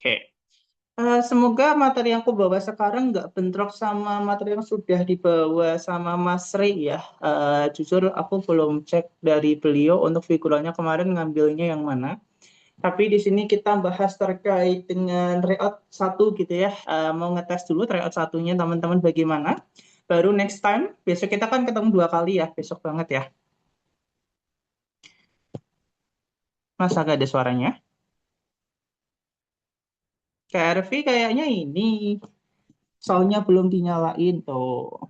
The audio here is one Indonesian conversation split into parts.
Oke. Semoga materi yang aku bawa sekarang nggak bentrok sama materi yang sudah dibawa sama Mas Ri ya. Jujur aku belum cek dari beliau untuk figuralnya kemarin ngambilnya yang mana. Tapi di sini kita bahas terkait dengan tryout satu gitu ya. Mau ngetes dulu tryout satunya teman-teman bagaimana. Baru next time, besok kita kan ketemu 2 kali ya, besok banget ya. Mas agak ada suaranya. KRV kayaknya ini soundnya belum dinyalain tuh.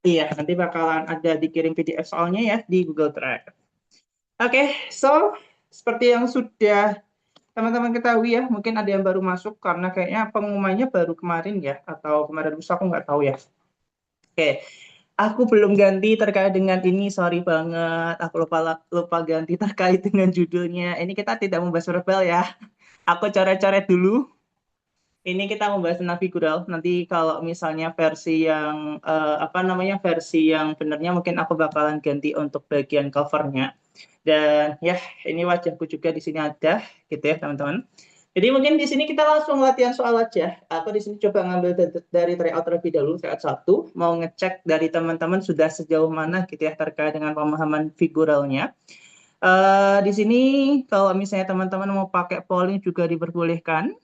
Iya, nanti bakalan ada dikirim PDF soalnya ya di Google Drive. Oke, so seperti yang sudah teman-teman ketahui ya, mungkin ada yang baru masuk karena kayaknya pengumumannya baru kemarin ya, atau kemarin lusa aku nggak tahu ya. Oke, aku belum ganti terkait dengan ini, sorry banget. Aku lupa lupa ganti terkait dengan judulnya. Ini kita tidak membahas verbal ya. Aku coret-coret dulu. Ini kita membahas tentang figural. Nanti kalau misalnya versi yang apa namanya versi yang benernya mungkin aku bakalan ganti untuk bagian covernya. Dan ya ini wajahku juga di sini ada, gitu ya teman-teman. Jadi mungkin di sini kita langsung latihan soal aja. Aku di sini coba ngambil dari tryout terlebih dahulu tryout satu, mau ngecek dari teman-teman sudah sejauh mana gitu ya terkait dengan pemahaman figuralnya. Di sini kalau misalnya teman-teman mau pakai polling juga diperbolehkan,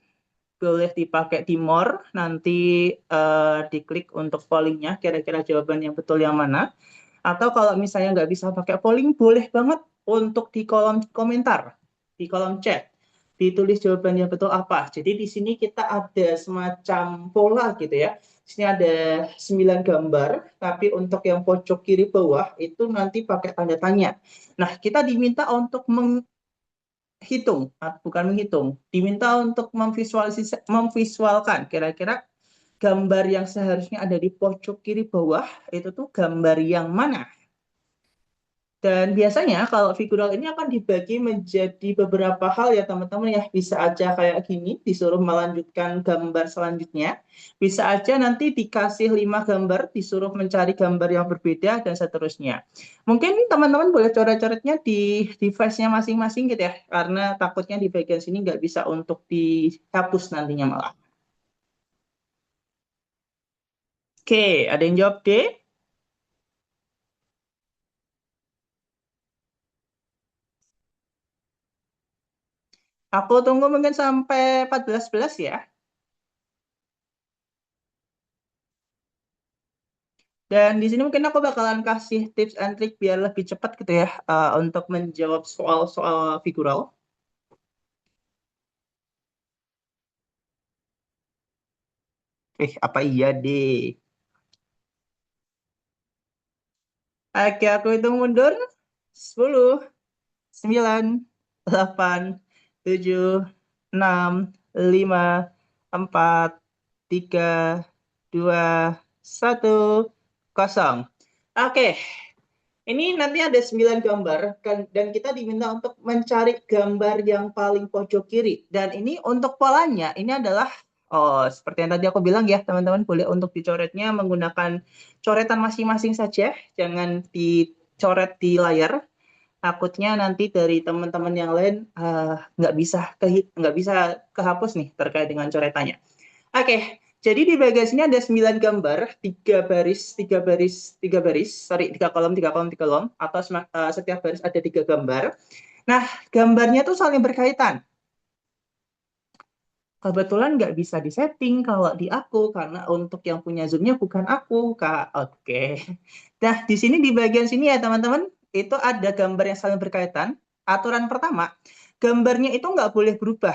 boleh dipakai di more, nanti diklik untuk pollingnya, kira-kira jawaban yang betul yang mana. Atau kalau misalnya nggak bisa pakai polling, boleh banget untuk di kolom komentar, di kolom chat, ditulis jawaban yang betul apa. Jadi di sini kita ada semacam pola gitu ya. Di sini ada 9 gambar, tapi untuk yang pojok kiri bawah itu nanti pakai tanda tanya. Nah, kita diminta untuk hitung, bukan menghitung, diminta untuk memvisualkan kira-kira gambar yang seharusnya ada di pojok kiri bawah itu tuh gambar yang mana. Dan biasanya kalau figural ini akan dibagi menjadi beberapa hal ya teman-teman ya. Bisa aja kayak gini, disuruh melanjutkan gambar selanjutnya. Bisa aja nanti dikasih 5 gambar, disuruh mencari gambar yang berbeda dan seterusnya. Mungkin teman-teman boleh coret-coretnya di device-nya masing-masing gitu ya. Karena takutnya di bagian sini nggak bisa untuk dihapus nantinya malah. Oke, ada yang jawab D? Aku tunggu mungkin sampai 14.11 ya. Dan di sini mungkin aku bakalan kasih tips and trick biar lebih cepat gitu ya untuk menjawab soal-soal figural. Apa iya deh? Oke, aku hitung mundur. 10, 9, 8, 7, 6, 5, 4, 3, 2, 1, kosong. Oke, ini nanti ada 9 gambar dan kita diminta untuk mencari gambar yang paling pojok kiri. Dan ini untuk polanya, ini adalah seperti yang tadi aku bilang ya, teman-teman boleh untuk dicoretnya menggunakan coretan masing-masing saja, jangan dicoret di layar. Takutnya nanti dari teman-teman yang lain nggak bisa kehapus nih terkait dengan coretannya. Oke, jadi di bagian sini ada 9 gambar, 3 kolom, atau setiap baris ada 3 gambar. Nah, gambarnya tuh saling berkaitan. Kebetulan nggak bisa disetting kalau di aku, karena untuk yang punya Zoom-nya bukan aku, Kak. Oke. Nah, di sini di bagian sini ya teman-teman, itu ada gambar yang saling berkaitan. Aturan pertama, gambarnya itu nggak boleh berubah.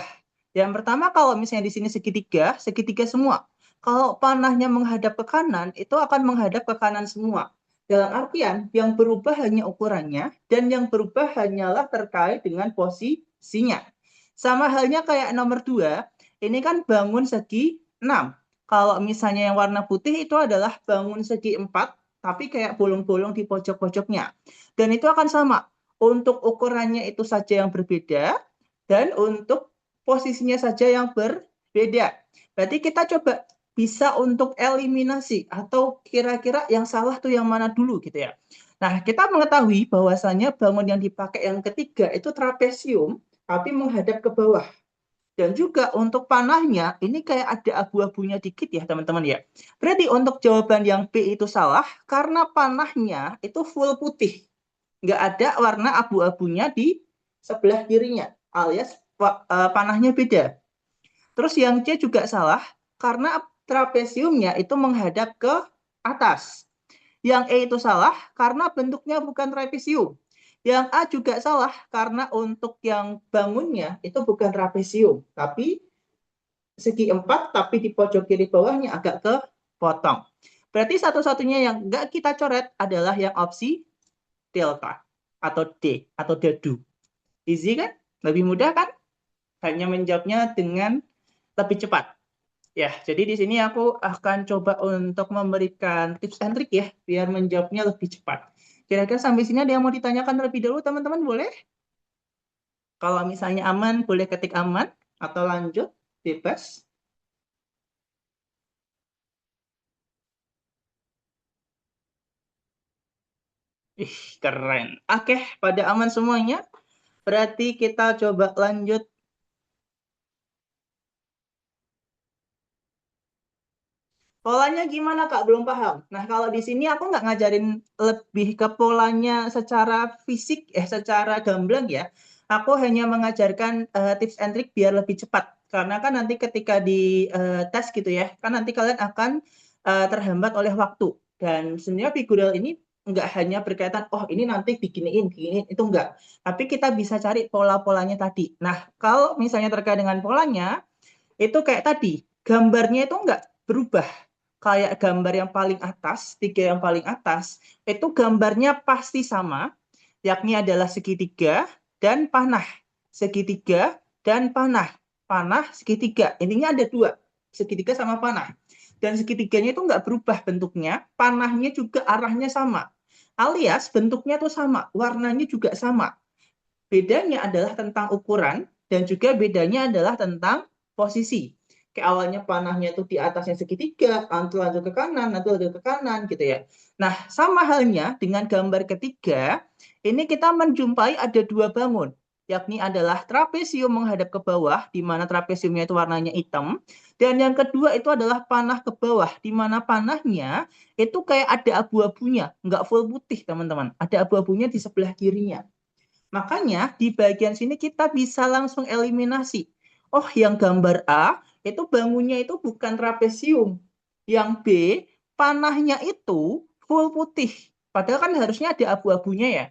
Yang pertama, kalau misalnya di sini segitiga, segitiga semua. Kalau panahnya menghadap ke kanan, itu akan menghadap ke kanan semua. Dalam artian, yang berubah hanya ukurannya, dan yang berubah hanyalah terkait dengan posisinya. Sama halnya kayak nomor 2, ini kan bangun segi 6. Kalau misalnya yang warna putih itu adalah bangun segi 4, tapi kayak bolong-bolong di pojok-pojoknya. Dan itu akan sama. Untuk ukurannya itu saja yang berbeda, dan untuk posisinya saja yang berbeda. Berarti kita coba bisa untuk eliminasi atau kira-kira yang salah tuh yang mana dulu gitu ya. Nah, kita mengetahui bahwasannya bangun yang dipakai yang ketiga itu trapesium, tapi menghadap ke bawah. Dan juga untuk panahnya, ini kayak ada abu-abunya dikit ya teman-teman ya. Berarti untuk jawaban yang B itu salah, karena panahnya itu full putih. Nggak ada warna abu-abunya di sebelah kirinya, alias panahnya beda. Terus yang C juga salah, karena trapesiumnya itu menghadap ke atas. Yang E itu salah karena bentuknya bukan trapesium. Yang A juga salah karena untuk yang bangunnya itu bukan trapesium, tapi segi empat, tapi di pojok kiri bawahnya agak kepotong. Berarti satu-satunya yang nggak kita coret adalah yang opsi delta atau D atau dadu. Easy kan? Lebih mudah kan? Hanya menjawabnya dengan lebih cepat. Ya, jadi di sini aku akan coba untuk memberikan tips and trick ya, biar menjawabnya lebih cepat. Kira-kira sampai sini ada yang mau ditanyakan terlebih dahulu, teman-teman boleh? Kalau misalnya aman, boleh ketik aman, atau lanjut, bebas. Ih, keren. Oke, pada aman semuanya. Berarti kita coba lanjut. Polanya gimana Kak? Belum paham. Nah, kalau di sini aku nggak ngajarin lebih ke polanya secara fisik, secara gamblang ya. Aku hanya mengajarkan tips and trick biar lebih cepat. Karena kan nanti ketika di tes gitu ya, kan nanti kalian akan terhambat oleh waktu. Dan sebenarnya figural ini nggak hanya berkaitan, oh ini nanti diginiin, diginiin, itu enggak. Tapi kita bisa cari pola-polanya tadi. Nah, kalau misalnya terkait dengan polanya, itu kayak tadi, gambarnya itu enggak berubah. Kayak gambar yang paling atas, tiga yang paling atas, itu gambarnya pasti sama, yakni adalah segitiga dan panah. Segitiga dan panah. Panah, segitiga. Intinya ada dua, segitiga sama panah. Dan segitiganya itu nggak berubah bentuknya, panahnya juga arahnya sama. Alias bentuknya tuh sama, warnanya juga sama. Bedanya adalah tentang ukuran dan juga bedanya adalah tentang posisi. Kayak awalnya panahnya itu di atasnya segitiga, nanti lanjut ke kanan, nanti lanjut ke kanan gitu ya. Nah, sama halnya dengan gambar ketiga, ini kita menjumpai ada dua bangun, yakni adalah trapesium menghadap ke bawah, di mana trapesiumnya itu warnanya hitam, dan yang kedua itu adalah panah ke bawah, di mana panahnya itu kayak ada abu-abunya, nggak full putih teman-teman, ada abu-abunya di sebelah kirinya. Makanya di bagian sini kita bisa langsung eliminasi. Oh, yang gambar A itu bangunnya itu bukan trapesium. Yang B, panahnya itu full putih. Padahal kan harusnya ada abu-abunya ya.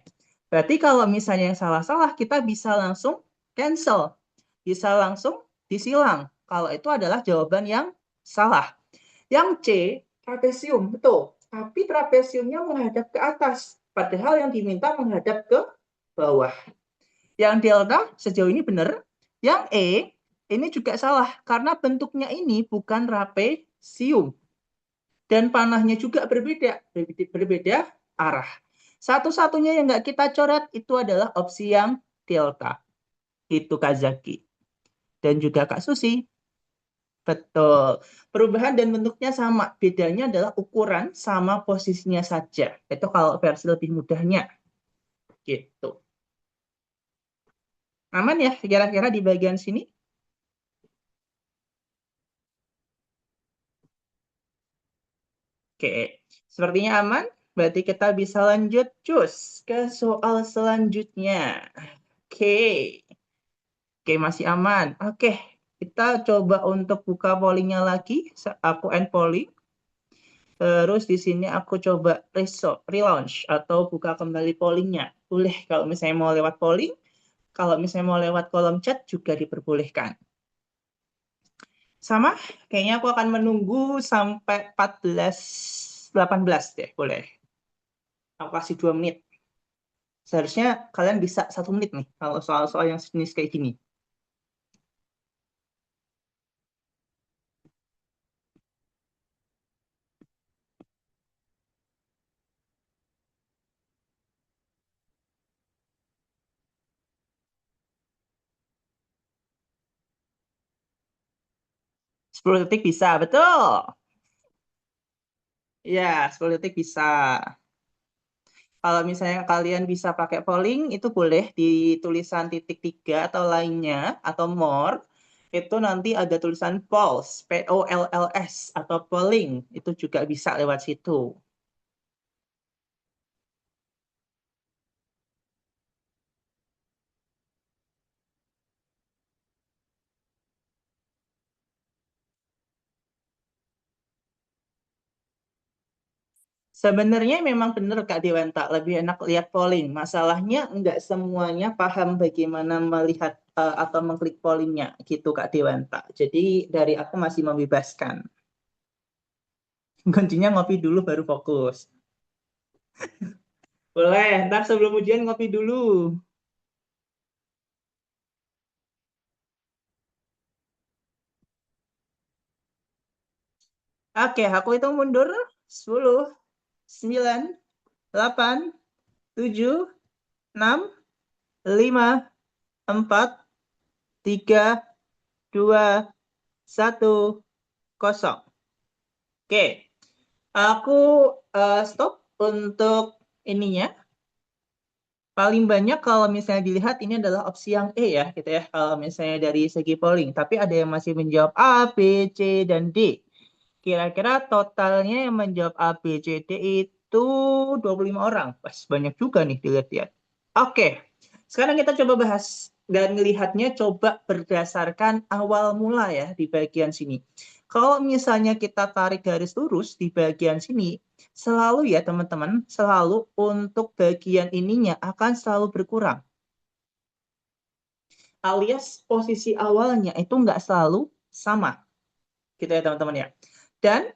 Berarti kalau misalnya yang salah-salah, kita bisa langsung cancel. Bisa langsung disilang. Kalau itu adalah jawaban yang salah. Yang C, trapesium, betul. Tapi trapesiumnya menghadap ke atas. Padahal yang diminta menghadap ke bawah. Yang delta sejauh ini benar. Yang E ini juga salah karena bentuknya ini bukan trapesium dan panahnya juga berbeda arah. Satu-satunya yang nggak kita coret itu adalah opsi yang delta. Itu Kak Zaki. Dan juga Kak Susi. Betul. Perubahan dan bentuknya sama. Bedanya adalah ukuran sama posisinya saja. Itu kalau versi lebih mudahnya. Gitu. Aman ya kira-kira di bagian sini? Oke, sepertinya aman. Berarti kita bisa lanjut cus ke soal selanjutnya. Oke, oke masih aman. Oke, kita coba untuk buka pollingnya lagi. Aku end polling. Terus di sini aku coba relaunch atau buka kembali pollingnya. Boleh kalau misalnya mau lewat polling. Kalau misalnya mau lewat kolom chat juga diperbolehkan. Sama, kayaknya aku akan menunggu sampai 18 deh, boleh. Aku kasih 2 menit. Seharusnya kalian bisa 1 menit nih kalau soal-soal yang jenis kayak gini. 10 detik bisa, betul. Ya, 10 detik bisa. Kalau misalnya kalian bisa pakai polling, itu boleh di tulisan titik 3 atau lainnya, atau more, itu nanti ada tulisan polls, Polls, atau polling, itu juga bisa lewat situ. Sebenarnya memang benar Kak Dewanta, lebih enak lihat polling. Masalahnya nggak semuanya paham bagaimana melihat atau mengklik pollingnya gitu Kak Dewanta. Jadi dari aku masih membebaskan. Kuncinya ngopi dulu baru fokus. Boleh, ntar sebelum ujian ngopi dulu. Oke, aku hitung mundur. 10, 9, 8, 7, 6, 5, 4, 3, 2, 1, 0. Oke, aku stop untuk ininya. Paling banyak kalau misalnya dilihat ini adalah opsi yang E ya, gitu ya. Kalau misalnya dari segi polling. Tapi ada yang masih menjawab A, B, C, dan D. Kira-kira totalnya yang menjawab A, B, C, D itu 25 orang. Pas banyak juga nih dilihat-lihat. Oke, sekarang kita coba bahas dan melihatnya coba berdasarkan awal mula ya di bagian sini. Kalau misalnya kita tarik garis lurus di bagian sini, selalu ya teman-teman, selalu untuk bagian ininya akan selalu berkurang. Alias posisi awalnya itu nggak selalu sama. Gitu ya teman-teman ya. Dan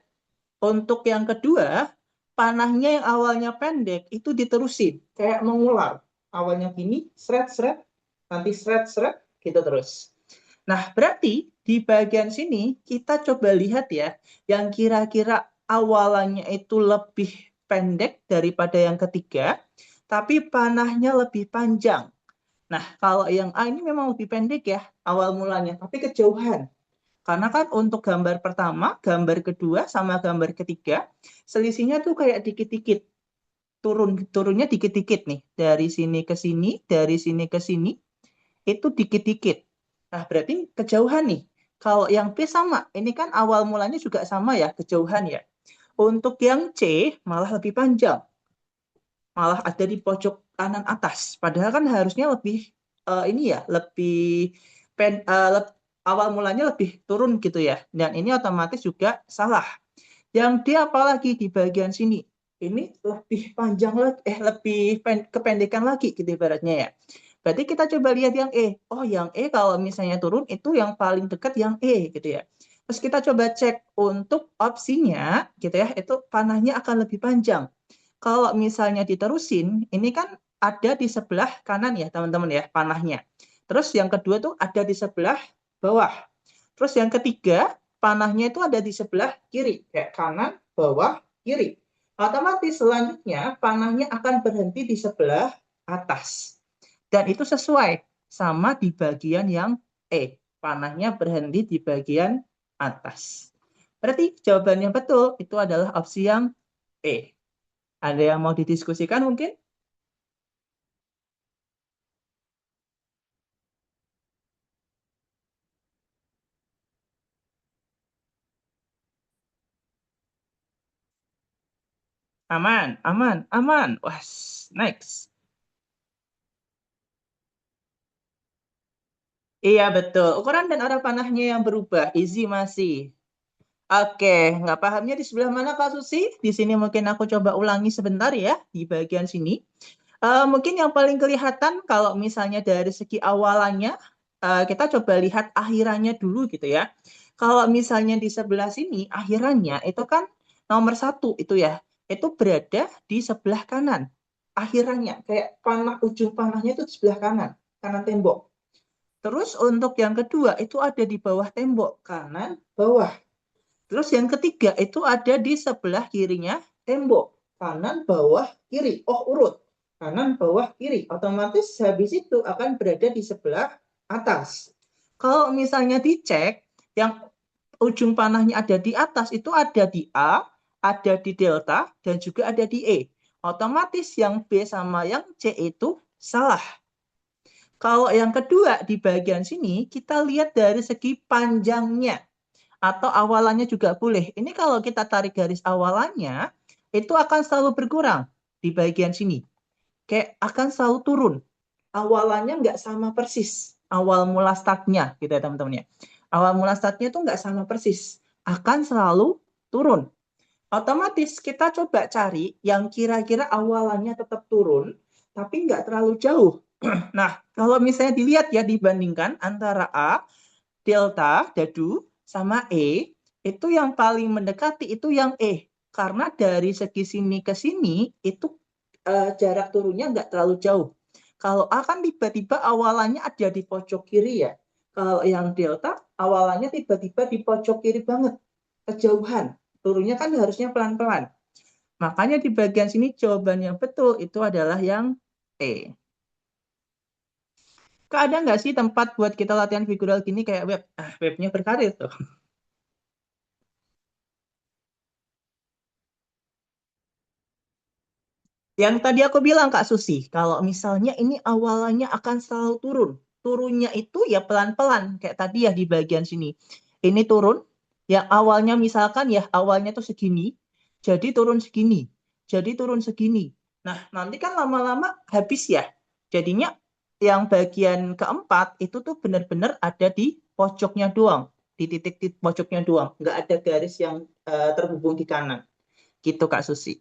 untuk yang kedua, panahnya yang awalnya pendek itu diterusin. Kayak mengular. Awalnya gini, seret-seret, nanti seret-seret, gitu terus. Nah, berarti di bagian sini kita coba lihat ya, yang kira-kira awalannya itu lebih pendek daripada yang ketiga, tapi panahnya lebih panjang. Nah, kalau yang A ini memang lebih pendek ya awal mulanya, tapi kejauhan. Karena kan untuk gambar pertama, gambar kedua, sama gambar ketiga, selisihnya tuh kayak dikit-dikit. Turunnya dikit-dikit nih. Dari sini ke sini, dari sini ke sini, itu dikit-dikit. Nah, berarti kejauhan nih. Kalau yang B sama, ini kan awal mulanya juga sama ya, kejauhan ya. Untuk yang C malah lebih panjang, malah ada di pojok kanan atas. Padahal kan harusnya lebih ini ya, lebih awal mulanya lebih turun gitu ya. Dan ini otomatis juga salah. Yang D apalagi di bagian sini. Ini lebih panjang lagi, lebih kependekan lagi gitu ibaratnya ya. Berarti kita coba lihat yang E. Oh, yang E kalau misalnya turun itu yang paling dekat yang E gitu ya. Terus kita coba cek untuk opsinya gitu ya, itu panahnya akan lebih panjang. Kalau misalnya diterusin, ini kan ada di sebelah kanan ya teman-teman ya panahnya. Terus yang kedua tuh ada di sebelah bawah. Terus yang ketiga, panahnya itu ada di sebelah kiri, kayak kanan, bawah, kiri. Otomatis selanjutnya panahnya akan berhenti di sebelah atas. Dan itu sesuai sama di bagian yang E. Panahnya berhenti di bagian atas. Berarti jawabannya betul, itu adalah opsi yang E. Ada yang mau didiskusikan mungkin? Aman, aman, aman. Wah, next. Iya betul. Ukuran dan arah panahnya yang berubah. Easy masih. Oke, nggak pahamnya di sebelah mana Kak Susi? Di sini mungkin aku coba ulangi sebentar ya, di bagian sini. Mungkin yang paling kelihatan kalau misalnya dari segi awalannya, kita coba lihat akhirannya dulu gitu ya. Kalau misalnya di sebelah sini, akhirannya itu kan nomor satu itu ya, itu berada di sebelah kanan. Akhirannya, kayak ujung panahnya itu di sebelah kanan, kanan tembok. Terus untuk yang kedua itu ada di bawah tembok, kanan, bawah. Terus yang ketiga itu ada di sebelah kirinya tembok. Kanan, bawah, kiri. Oh, urut. Kanan, bawah, kiri. Otomatis habis itu akan berada di sebelah atas. Kalau misalnya dicek, yang ujung panahnya ada di atas itu ada di A, ada di delta, dan juga ada di E. Otomatis yang B sama yang C itu salah. Kalau yang kedua di bagian sini, kita lihat dari segi panjangnya atau awalannya juga boleh. Ini kalau kita tarik garis awalannya, itu akan selalu berkurang di bagian sini. Kayak akan selalu turun. Awalannya nggak sama persis. Awal mula startnya, gitu ya teman-teman ya. Awal mula startnya itu nggak sama persis. Akan selalu turun. Otomatis kita coba cari yang kira-kira awalannya tetap turun, tapi nggak terlalu jauh. Nah, kalau misalnya dilihat ya, dibandingkan antara A, delta, dadu, sama E, itu yang paling mendekati itu yang E. Karena dari segi sini ke sini, itu jarak turunnya nggak terlalu jauh. Kalau A kan tiba-tiba awalannya ada di pojok kiri ya. Kalau yang delta, awalannya tiba-tiba di pojok kiri banget. Kejauhan. Turunnya kan harusnya pelan-pelan. Makanya di bagian sini jawaban yang betul itu adalah yang E. Kak, ada nggak sih tempat buat kita latihan figural gini kayak web? Webnya berkarir tuh. Yang tadi aku bilang Kak Susi, kalau misalnya ini awalannya akan selalu turun. Turunnya itu ya pelan-pelan, kayak tadi ya di bagian sini. Ini turun, yang awalnya misalkan ya awalnya tuh segini, jadi turun segini, jadi turun segini. Nah, nanti kan lama-lama habis ya. Jadinya yang bagian keempat itu tuh benar-benar ada di pojoknya doang, di titik di pojoknya doang. Nggak ada garis yang terhubung di kanan. Gitu Kak Susi.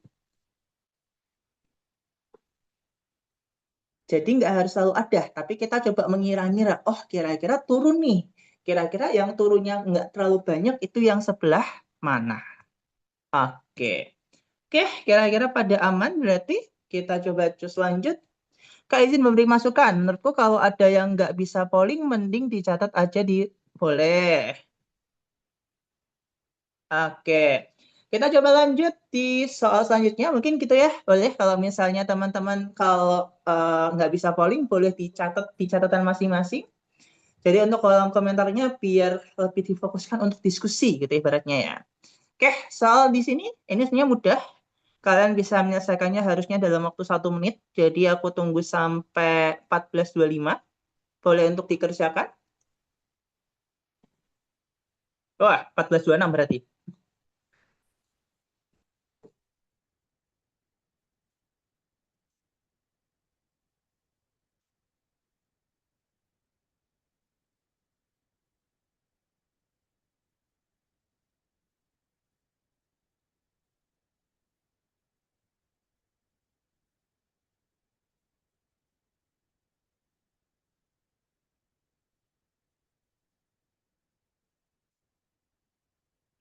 Jadi nggak harus selalu ada, tapi kita coba mengira-ngira, oh kira-kira turun nih. Kira-kira yang turunnya nggak terlalu banyak itu yang sebelah mana? Oke. Oke, kira-kira pada aman berarti kita coba cus lanjut. Kak izin memberi masukan. Menurutku kalau ada yang nggak bisa polling, mending dicatat aja di boleh. Oke. Kita coba lanjut di soal selanjutnya. Mungkin gitu ya. Boleh kalau misalnya teman-teman kalau nggak bisa polling, boleh dicatat di catatan masing-masing. Jadi untuk kolom komentarnya biar lebih difokuskan untuk diskusi gitu ibaratnya ya. Oke, soal di sini ini sebenarnya mudah. Kalian bisa menyelesaikannya harusnya dalam waktu 1 menit. Jadi aku tunggu sampai 14.25. Boleh untuk dikerjakan? Wah, 14.26 berarti.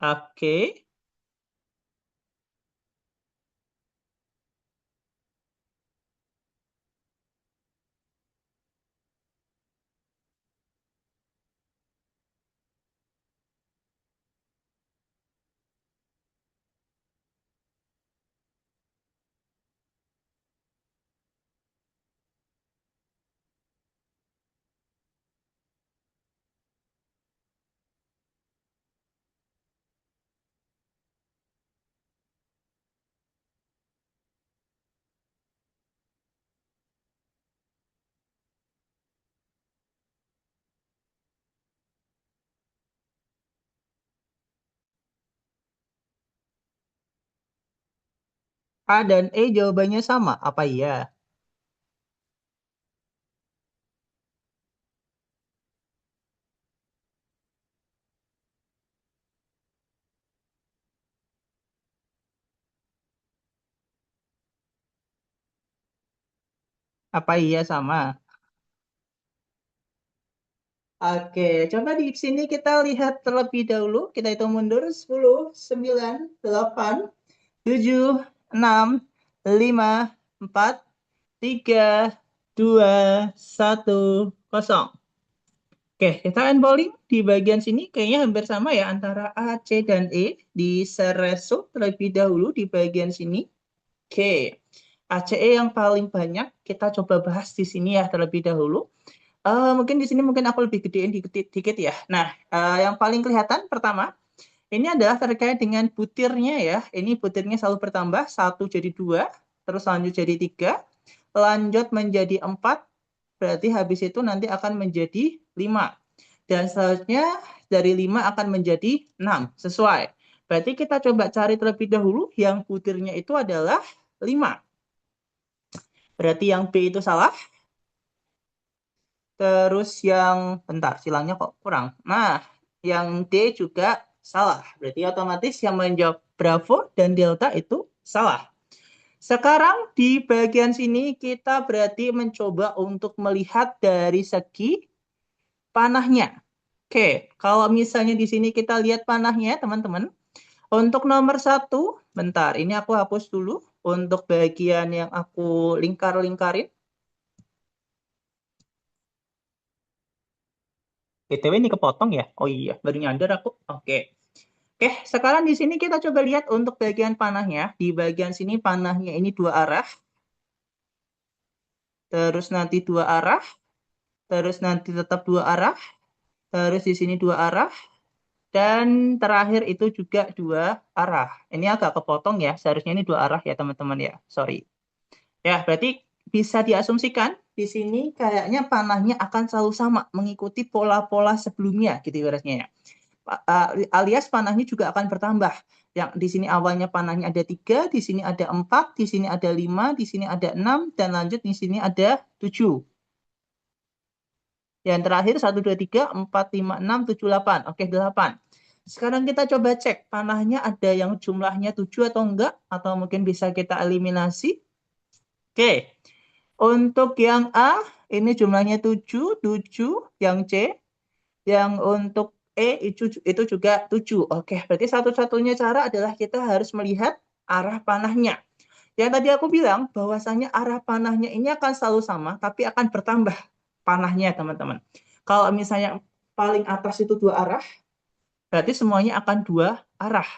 Oke. A dan E jawabannya sama. Apa iya? Apa iya sama? Oke, coba di sini kita lihat terlebih dahulu. Kita hitung mundur 10, 9, 8, 7, 6, 5, 4, 3, 2, 1, 0. Oke, kita main bowling di bagian sini kayaknya hampir sama ya antara A, C, dan E. Di Sereso terlebih dahulu di bagian sini. Oke, ACE yang paling banyak kita coba bahas di sini ya terlebih dahulu. Mungkin di sini mungkin aku lebih gedein dikit, dikit ya. Nah, yang paling kelihatan pertama Ini adalah terkait dengan butirnya ya. Ini butirnya selalu bertambah, 1 jadi 2, terus lanjut jadi 3, lanjut menjadi 4, berarti habis itu nanti akan menjadi 5. Dan selanjutnya dari 5 akan menjadi 6, sesuai. Berarti kita coba cari terlebih dahulu yang butirnya itu adalah 5. Berarti yang B itu salah. Terus yang, bentar, silangnya kok kurang. Nah, yang D juga salah. Berarti otomatis yang menjawab Bravo dan Delta itu salah. Sekarang di bagian sini kita berarti mencoba untuk melihat dari segi panahnya. Oke, kalau misalnya di sini kita lihat panahnya, teman-teman. Untuk nomor 1, bentar, ini aku hapus dulu. Untuk bagian yang aku lingkar-lingkarin. BTW ini kepotong ya? Oh iya, baru nyadar aku. Oke. Oke, sekarang di sini kita coba lihat untuk bagian panahnya. Di bagian sini panahnya ini 2 arah. Terus nanti 2 arah. Terus nanti tetap 2 arah. Terus di sini 2 arah. Dan terakhir itu juga 2 arah. Ini agak kepotong ya. Seharusnya ini 2 arah ya teman-teman ya. Sorry. Ya, berarti bisa diasumsikan di sini kayaknya panahnya akan selalu sama. Mengikuti pola-pola sebelumnya gitu ibaratnya ya. Alias panahnya juga akan bertambah. Yang di sini awalnya panahnya ada 3, di sini ada 4, di sini ada 5, di sini ada 6, dan lanjut di sini ada 7. Yang terakhir 1, 2, 3, 4, 5, 6, 7, 8. Oke, 8. Sekarang kita coba cek panahnya ada yang jumlahnya 7 atau enggak, atau mungkin bisa kita eliminasi. Oke, untuk yang A, ini jumlahnya 7, 7. Yang C, yang untuk itu juga 7. Oke, berarti satu-satunya cara adalah kita harus melihat arah panahnya. Yang tadi aku bilang bahwasanya arah panahnya ini akan selalu sama, tapi akan bertambah panahnya, teman-teman. Kalau misalnya paling atas itu 2 arah, berarti semuanya akan 2 arah.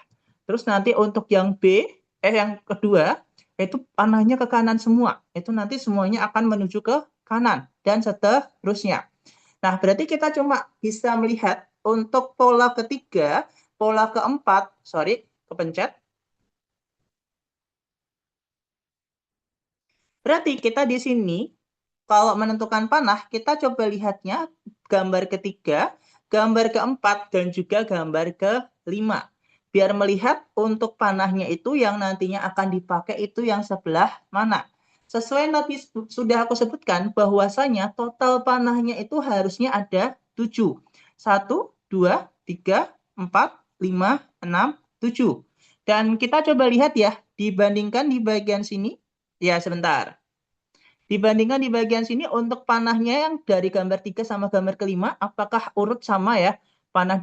Terus nanti untuk yang B, yang kedua, itu panahnya ke kanan semua. Itu nanti semuanya akan menuju ke kanan, dan seterusnya. Nah, berarti kita cuma bisa melihat untuk pola ketiga, pola keempat, sorry, kepencet. Berarti kita di sini, kalau menentukan panah, kita coba lihatnya gambar ketiga, gambar keempat, dan juga gambar kelima. Biar melihat untuk panahnya itu yang nantinya akan dipakai itu yang sebelah mana. Sesuai tadi sudah aku sebutkan bahwasanya total panahnya itu harusnya ada 7. 1, 2, 3, 4, 5, 6, 7. Dan kita coba lihat ya, dibandingkan di bagian sini. Ya, sebentar. Dibandingkan di bagian sini untuk panahnya yang dari gambar 3 sama gambar kelima, apakah urut sama ya? Panah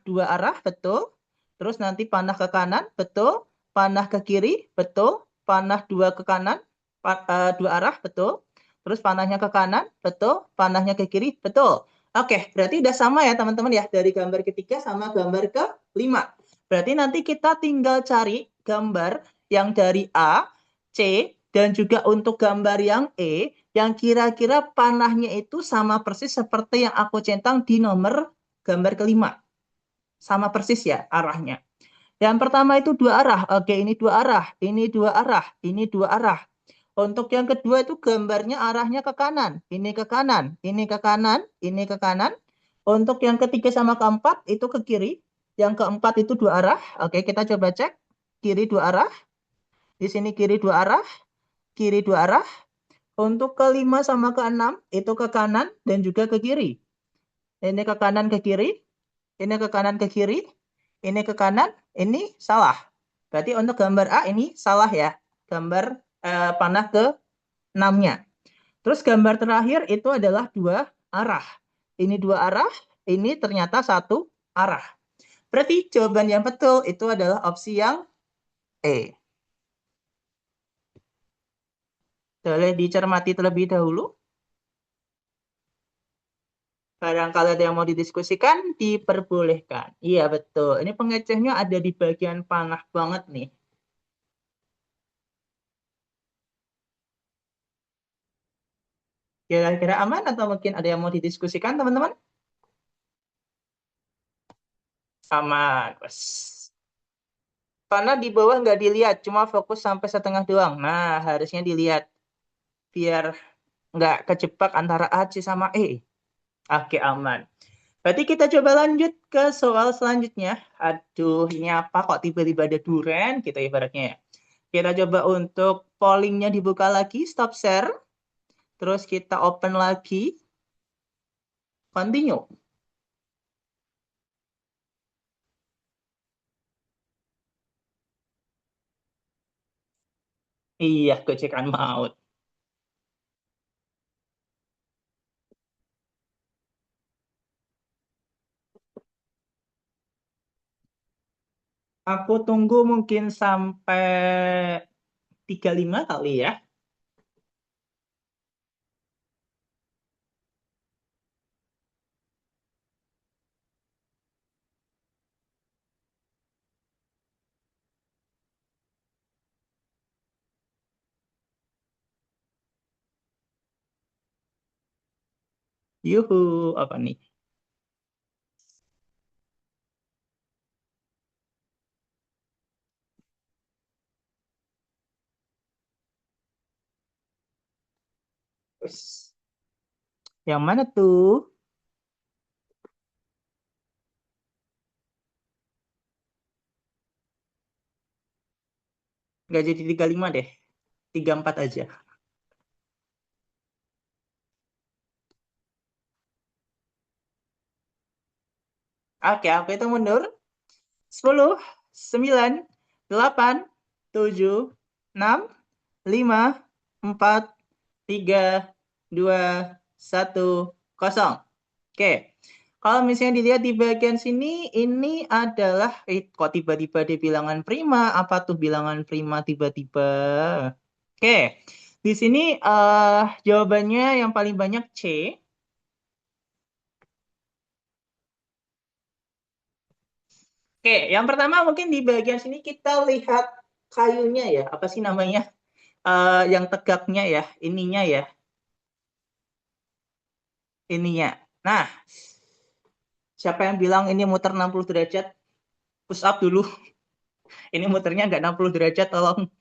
dua arah, betul. Terus nanti panah ke kanan, betul. Panah ke kiri, betul. Panah 2 ke kanan, 2 arah, betul. Terus panahnya ke kanan, betul. Panahnya ke kiri, betul. Oke, berarti udah sama ya teman-teman ya, dari gambar ketiga sama gambar kelima. Berarti nanti kita tinggal cari gambar yang dari A, C, dan juga untuk gambar yang E, yang kira-kira panahnya itu sama persis seperti yang aku centang di nomor gambar kelima. Sama persis ya arahnya. Yang pertama itu 2 arah. Oke, ini 2 arah, ini 2 arah, ini 2 arah. Untuk yang kedua itu gambarnya arahnya ke kanan. Ini ke kanan, ini ke kanan, ini ke kanan. Untuk yang ketiga sama keempat itu ke kiri. Yang keempat itu 2 arah. Oke, kita coba cek. Kiri 2 arah. Di sini kiri 2 arah. Kiri 2 arah. Untuk kelima sama keenam itu ke kanan dan juga ke kiri. Ini ke kanan ke kiri, ini ke kanan ke kiri, ini ke kanan, ini salah. Berarti untuk gambar A ini salah ya. Gambar panah ke 6-nya. Terus gambar terakhir itu adalah 2 arah. Ini 2 arah, ini ternyata 1 arah. Berarti jawaban yang betul itu adalah opsi yang E. Boleh dicermati terlebih dahulu. Barangkali ada yang mau didiskusikan, diperbolehkan. Iya, betul. Ini pengecehnya ada di bagian panah banget nih. Kira-kira aman atau mungkin ada yang mau didiskusikan, teman-teman? Aman. Bos. Karena di bawah nggak dilihat, cuma fokus sampai setengah doang. Nah, harusnya dilihat biar nggak kejebak antara A, C sama E. Oke, aman. Berarti kita coba lanjut ke soal selanjutnya. Aduh, ini apa kok tiba-tiba ada duren gitu ibaratnya ya. Kita coba untuk pollingnya dibuka lagi, stop share. Terus kita open lagi, continue. Iya, gocekan maut. Aku tunggu mungkin sampai 35 kali ya. Yuhu, apa nih? Wes. Yang mana tuh? Nggak jadi 35 deh. 34 aja. Oke, aku itu mundur. 10, 9, 8, 7, 6, 5, 4, 3, 2, 1, 0. Oke. Kalau misalnya dilihat di bagian sini, ini adalah, kok tiba-tiba ada bilangan prima? Apa tuh bilangan prima tiba-tiba? Oke. Di sini jawabannya yang paling banyak C. Oke, yang pertama mungkin di bagian sini kita lihat kayunya ya, apa sih namanya? Yang tegaknya ya, ininya ya, ininya. Nah, siapa yang bilang ini muter 60 derajat? Push up dulu. Ini muternya nggak 60 derajat, tolong.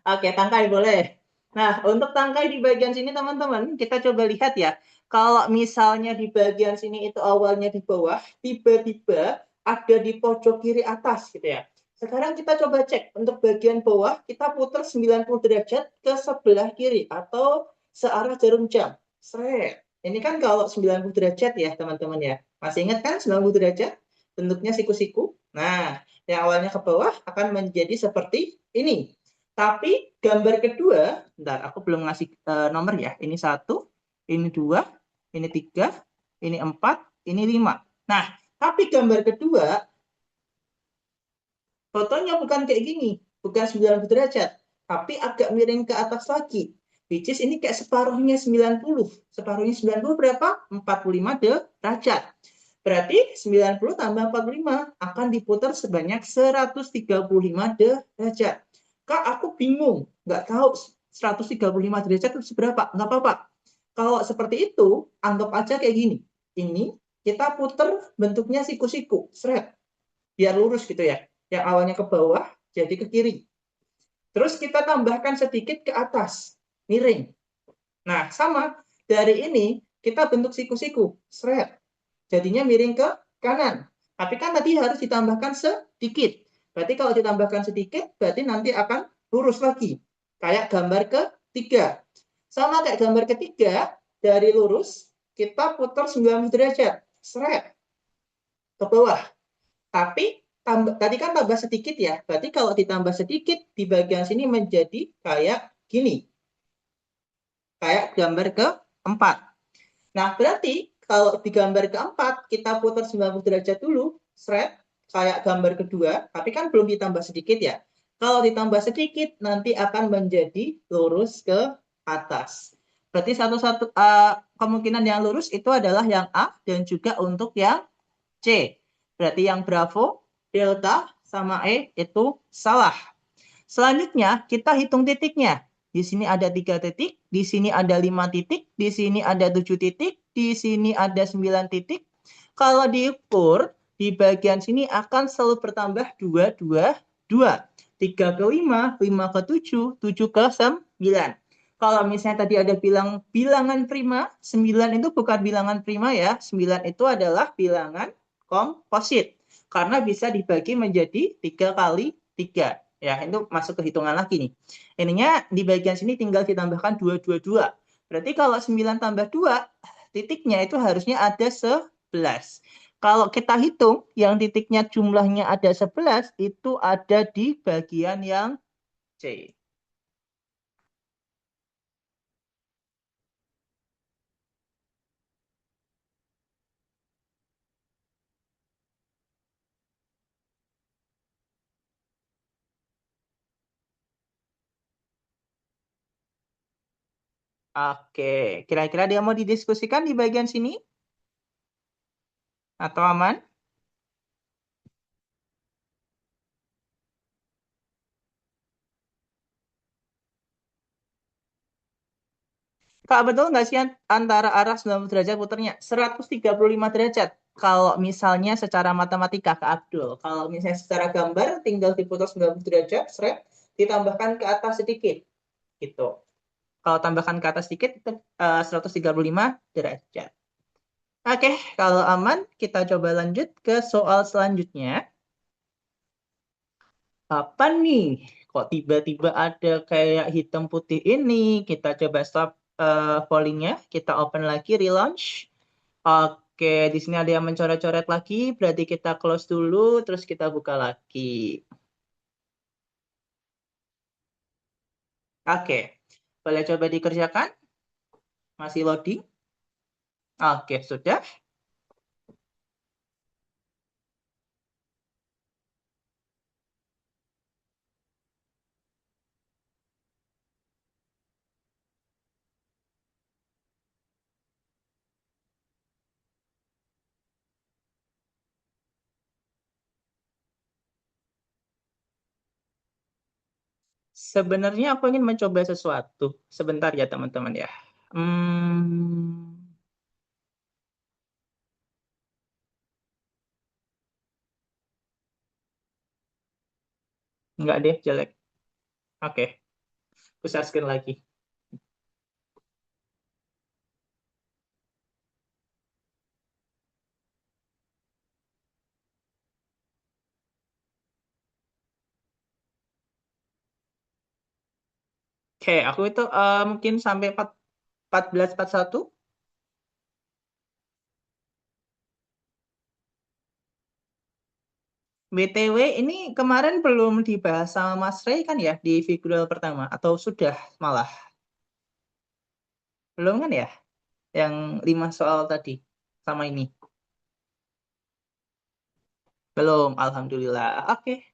Oke, tangkai boleh. Nah, untuk tangkai di bagian sini teman-teman, kita coba lihat ya. Kalau misalnya di bagian sini itu awalnya di bawah, tiba-tiba ada di pojok kiri atas gitu ya. Sekarang kita coba cek untuk bagian bawah, kita putar 90 derajat ke sebelah kiri atau searah jarum jam. Seret. Ini kan kalau 90 derajat ya teman-teman ya. Masih ingat kan 90 derajat? Bentuknya siku-siku. Nah, yang awalnya ke bawah akan menjadi seperti ini. Tapi gambar kedua, bentar, aku belum ngasih nomor ya. Ini satu, ini dua, ini tiga, ini empat, ini lima. Nah, tapi gambar kedua, fotonya bukan kayak gini, bukan 90 derajat, tapi agak miring ke atas lagi. Which is ini kayak separuhnya 90. Separuhnya 90 berapa? 45 derajat. Berarti 90 tambah 45 akan diputar sebanyak 135 derajat. Kak, aku bingung. Nggak tahu 135 derajat itu seberapa. Nggak apa-apa. Kalau seperti itu, anggap aja kayak gini. Ini kita putar bentuknya siku-siku. Seret. Biar lurus gitu ya. Yang awalnya ke bawah, jadi ke kiri. Terus kita tambahkan sedikit ke atas. Miring. Nah, sama. Dari ini, kita bentuk siku-siku. Seret. Jadinya miring ke kanan. Tapi kan tadi harus ditambahkan sedikit. Berarti kalau ditambahkan sedikit, berarti nanti akan lurus lagi. Kayak gambar ketiga. Sama kayak gambar ketiga, dari lurus, kita putar 90 derajat. Seret. Ke bawah. Tapi tadi kan tambah sedikit ya. Berarti kalau ditambah sedikit, di bagian sini menjadi kayak gini. Kayak gambar keempat. Nah, berarti kalau di gambar keempat, kita putar 90 derajat dulu, seret, kayak gambar kedua, tapi kan belum ditambah sedikit ya. Kalau ditambah sedikit, nanti akan menjadi lurus ke atas. Berarti satu-satu kemungkinan yang lurus itu adalah yang A dan juga untuk yang C. Berarti yang Bravo, Delta, sama E itu salah. Selanjutnya, kita hitung titiknya. Di sini ada 3 titik, di sini ada 5 titik, di sini ada 7 titik, di sini ada 9 titik. Kalau diukur, di bagian sini akan selalu bertambah 2, 2, 2. 3 ke 5, 5 ke 7, 7 ke 9. Kalau misalnya tadi ada bilangan prima, 9 itu bukan bilangan prima ya. 9 itu adalah bilangan komposit. Karena bisa dibagi menjadi 3 kali 3. Ya, itu masuk ke hitungan lagi nih. Ininya di bagian sini tinggal ditambahkan 2, 2, 2. Berarti kalau 9 tambah 2, titiknya itu harusnya ada 11. Kalau kita hitung, yang titiknya jumlahnya ada 11, itu ada di bagian yang C. Oke, kira-kira dia mau didiskusikan di bagian sini? Atau aman? Kak, betul nggak sih antara arah 90 derajat puternya? 135 derajat. Kalau misalnya secara matematika, Kak Abdul. Kalau misalnya secara gambar, tinggal diputar 90 derajat, seret, ditambahkan ke atas sedikit. Gitu. Kalau tambahkan ke atas sedikit, itu 135 derajat. Oke, kalau aman, kita coba lanjut ke soal selanjutnya. Apa nih? Kok tiba-tiba ada kayak hitam putih ini? Kita coba stop pollingnya. Kita open lagi, relaunch. Oke, di sini ada yang mencoret-coret lagi. Berarti kita close dulu, terus kita buka lagi. Oke, boleh coba dikerjakan? Masih loading? Oke, sudah. Sebenarnya aku ingin mencoba sesuatu. Sebentar ya, teman-teman ya. Enggak deh, jelek. Oke, aku share screen lagi. Oke, aku itu mungkin sampai 1441. BTW, ini kemarin belum dibahas sama Mas Ray kan ya di figural pertama? Atau sudah malah? Belum kan ya? Yang 5 soal tadi sama ini. Belum, Alhamdulillah. Oke.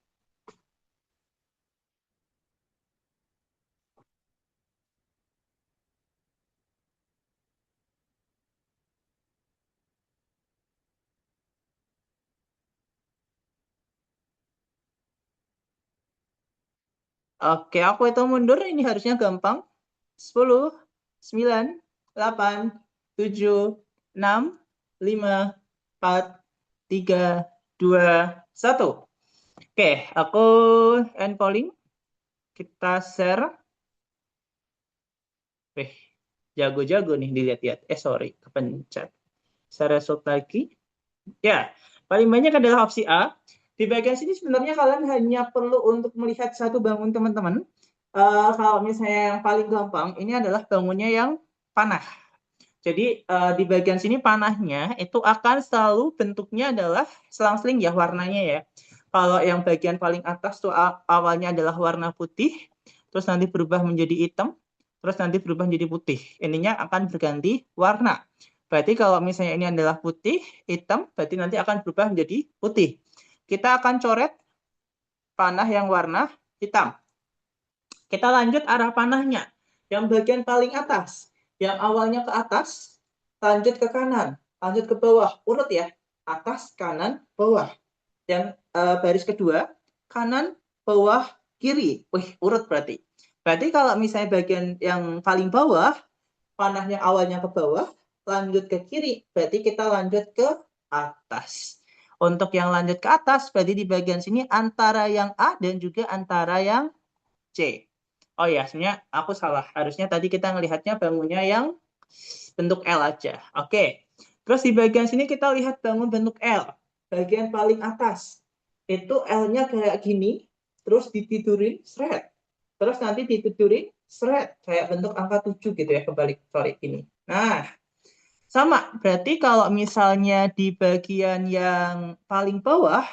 Oke, aku itu mundur. Ini harusnya gampang. 10, 9, 8, 7, 6, 5, 4, 3, 2, 1. Oke, aku end polling. Kita share. Jago-jago nih dilihat-lihat. Sorry, kepencet. Saya result lagi. Ya, paling banyak adalah opsi A. Di bagian sini sebenarnya kalian hanya perlu untuk melihat satu bangun teman-teman. Kalau misalnya yang paling gampang, ini adalah bangunnya yang panah. Jadi di bagian sini panahnya itu akan selalu bentuknya adalah selang-seling ya warnanya ya. Kalau yang bagian paling atas tuh awalnya adalah warna putih, terus nanti berubah menjadi hitam, terus nanti berubah menjadi putih. Ininya akan berganti warna. Berarti kalau misalnya ini adalah putih, hitam, berarti nanti akan berubah menjadi putih. Kita akan coret panah yang warna hitam. Kita lanjut arah panahnya. Yang bagian paling atas. Yang awalnya ke atas, lanjut ke kanan, lanjut ke bawah. Urut ya. Atas, kanan, bawah. Yang baris kedua, kanan, bawah, kiri. Wih, urut berarti. Berarti kalau misalnya bagian yang paling bawah, panahnya awalnya ke bawah, lanjut ke kiri. Berarti kita lanjut ke atas. Untuk yang lanjut ke atas, berarti di bagian sini antara yang A dan juga antara yang C. Oh ya, sebenarnya aku salah. Harusnya tadi kita ngelihatnya bangunnya yang bentuk L aja. Oke. Terus di bagian sini kita lihat bangun bentuk L. Bagian paling atas. Itu L-nya kayak gini. Terus ditidurin, seret. Terus nanti ditidurin, seret. Kayak bentuk angka 7 gitu ya, kebalik-balik gini. Nah, sama. Berarti kalau misalnya di bagian yang paling bawah,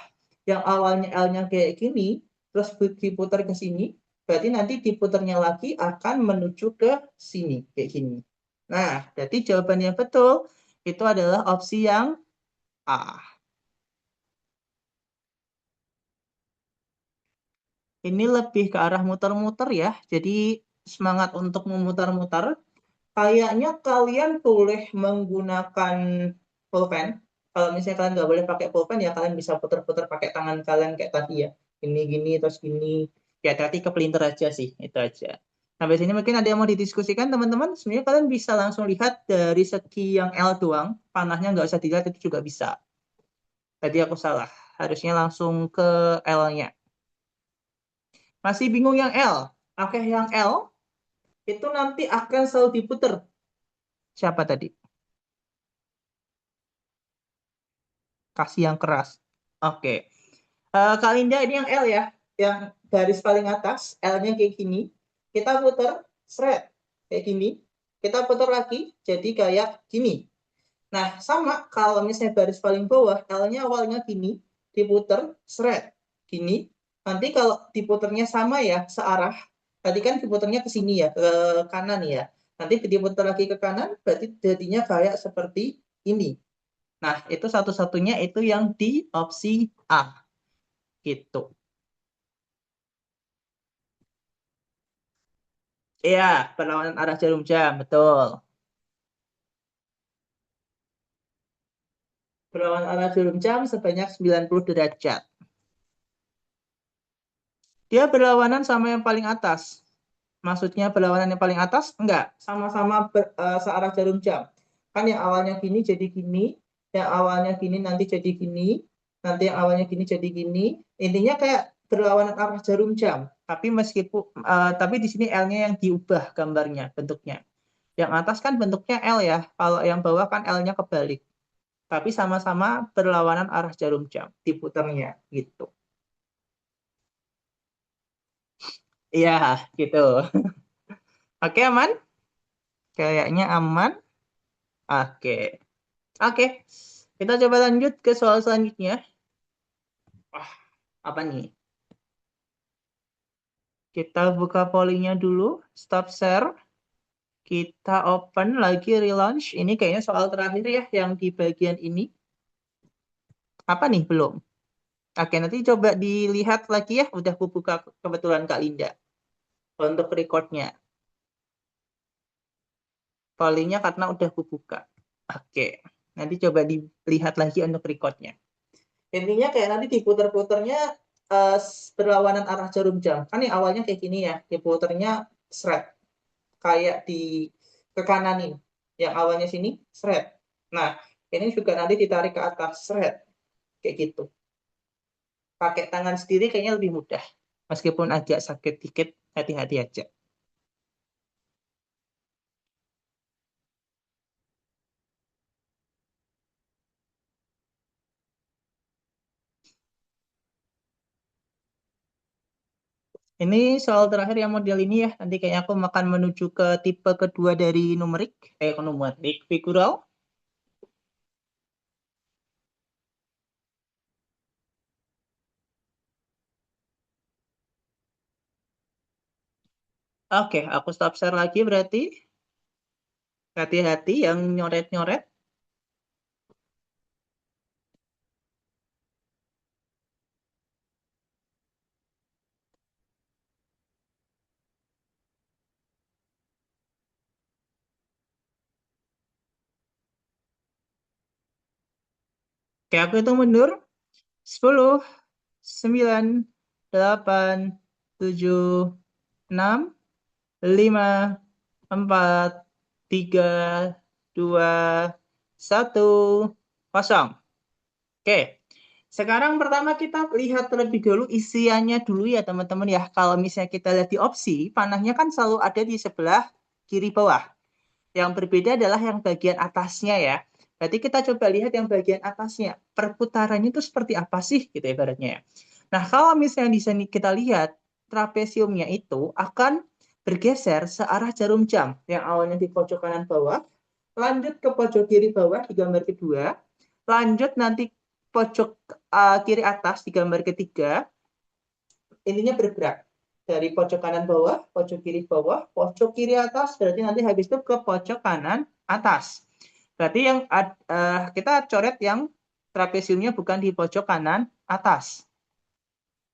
yang awalnya L-nya kayak gini, terus diputar ke sini, berarti nanti diputarnya lagi akan menuju ke sini, kayak gini. Nah, berarti jawaban yang betul itu adalah opsi yang A. Ini lebih ke arah muter-muter ya, jadi semangat untuk memutar-mutar. Kayaknya kalian boleh menggunakan pulpen. Kalau misalnya kalian nggak boleh pakai pulpen, ya kalian bisa putar-putar pakai tangan kalian kayak tadi ya. Gini, gini, terus gini. Ya, tadi ke pelintir aja sih, itu aja. Sampai sini mungkin ada yang mau didiskusikan, teman-teman. Sebenarnya kalian bisa langsung lihat dari segi yang L doang. Panahnya nggak usah dilihat, itu juga bisa. Tadi aku salah. Harusnya langsung ke L-nya. Masih bingung yang L? Oke, yang L itu nanti akan selalu diputer. Siapa tadi? Kasih yang keras. Oke. Kak Linda, ini yang L ya. Yang garis paling atas, L-nya kayak gini. Kita putar, seret. Kayak gini. Kita putar lagi, jadi kayak gini. Nah, sama kalau misalnya garis paling bawah, L-nya awalnya gini, diputar, seret. Gini. Nanti kalau diputarnya sama ya, searah. Tadi kan diputarnya ke sini ya, ke kanan ya. Nanti diputar lagi ke kanan, berarti jadinya kayak seperti ini. Nah, itu satu-satunya itu yang di opsi A. Gitu. Iya, perlawanan arah jarum jam, betul. Perlawanan arah jarum jam sebanyak 90 derajat. Dia berlawanan sama yang paling atas. Maksudnya berlawanan yang paling atas? Enggak, sama-sama searah jarum jam. Kan yang awalnya gini jadi gini, yang awalnya gini nanti jadi gini, nanti yang awalnya gini jadi gini. Intinya kayak berlawanan arah jarum jam. Tapi meskipun tapi di sini L-nya yang diubah gambarnya, bentuknya. Yang atas kan bentuknya L ya. Kalau yang bawah kan L-nya kebalik. Tapi sama-sama berlawanan arah jarum jam diputarnya gitu. Iya, gitu. Oke, aman? Kayaknya aman. Oke. Oke. Kita coba lanjut ke soal selanjutnya. Wah, apa nih? Kita buka pollingnya dulu. Stop share. Kita open lagi relaunch. Ini kayaknya soal terakhir ya yang di bagian ini. Apa nih? Belum. Oke, nanti coba dilihat lagi ya. Udah aku buka kebetulan Kak Linda. Untuk recordnya. Pollingnya karena udah aku buka. Oke. Nanti coba dilihat lagi untuk recordnya. Intinya kayak nanti diputer-puternya eh, berlawanan arah jarum jam. Kan yang awalnya kayak gini ya. Diputernya seret. Kayak di ke kanan nih. Yang awalnya sini seret. Nah, ini juga nanti ditarik ke atas seret. Kayak gitu. Pakai tangan sendiri kayaknya lebih mudah. Meskipun agak sakit dikit, hati-hati aja. Ini soal terakhir yang model ini ya. Nanti kayaknya aku akan menuju ke tipe kedua dari numerik. Numerik, figural. Oke, aku stop share lagi berarti. Hati-hati yang nyoret-nyoret. Oke, aku hitung mundur. 10, 9, 8, 7, 6, 5, 4, 3, 2, 1, kosong. Oke, Sekarang pertama kita lihat terlebih dulu isiannya dulu ya teman-teman ya. Kalau misalnya kita lihat di opsi, panahnya kan selalu ada di sebelah kiri bawah. Yang berbeda adalah yang bagian atasnya ya. Berarti kita coba lihat yang bagian atasnya. Perputarannya itu seperti apa sih gitu ibaratnya ya. Nah, kalau misalnya di sini kita lihat trapesiumnya itu akan bergeser searah jarum jam yang awalnya di pojok kanan bawah, lanjut ke pojok kiri bawah di gambar kedua, lanjut nanti pojok kiri atas di gambar ketiga, intinya bergerak dari pojok kanan bawah, pojok kiri bawah, pojok kiri atas, berarti nanti habis itu ke pojok kanan atas. Berarti yang kita coret yang trapesiumnya bukan di pojok kanan atas.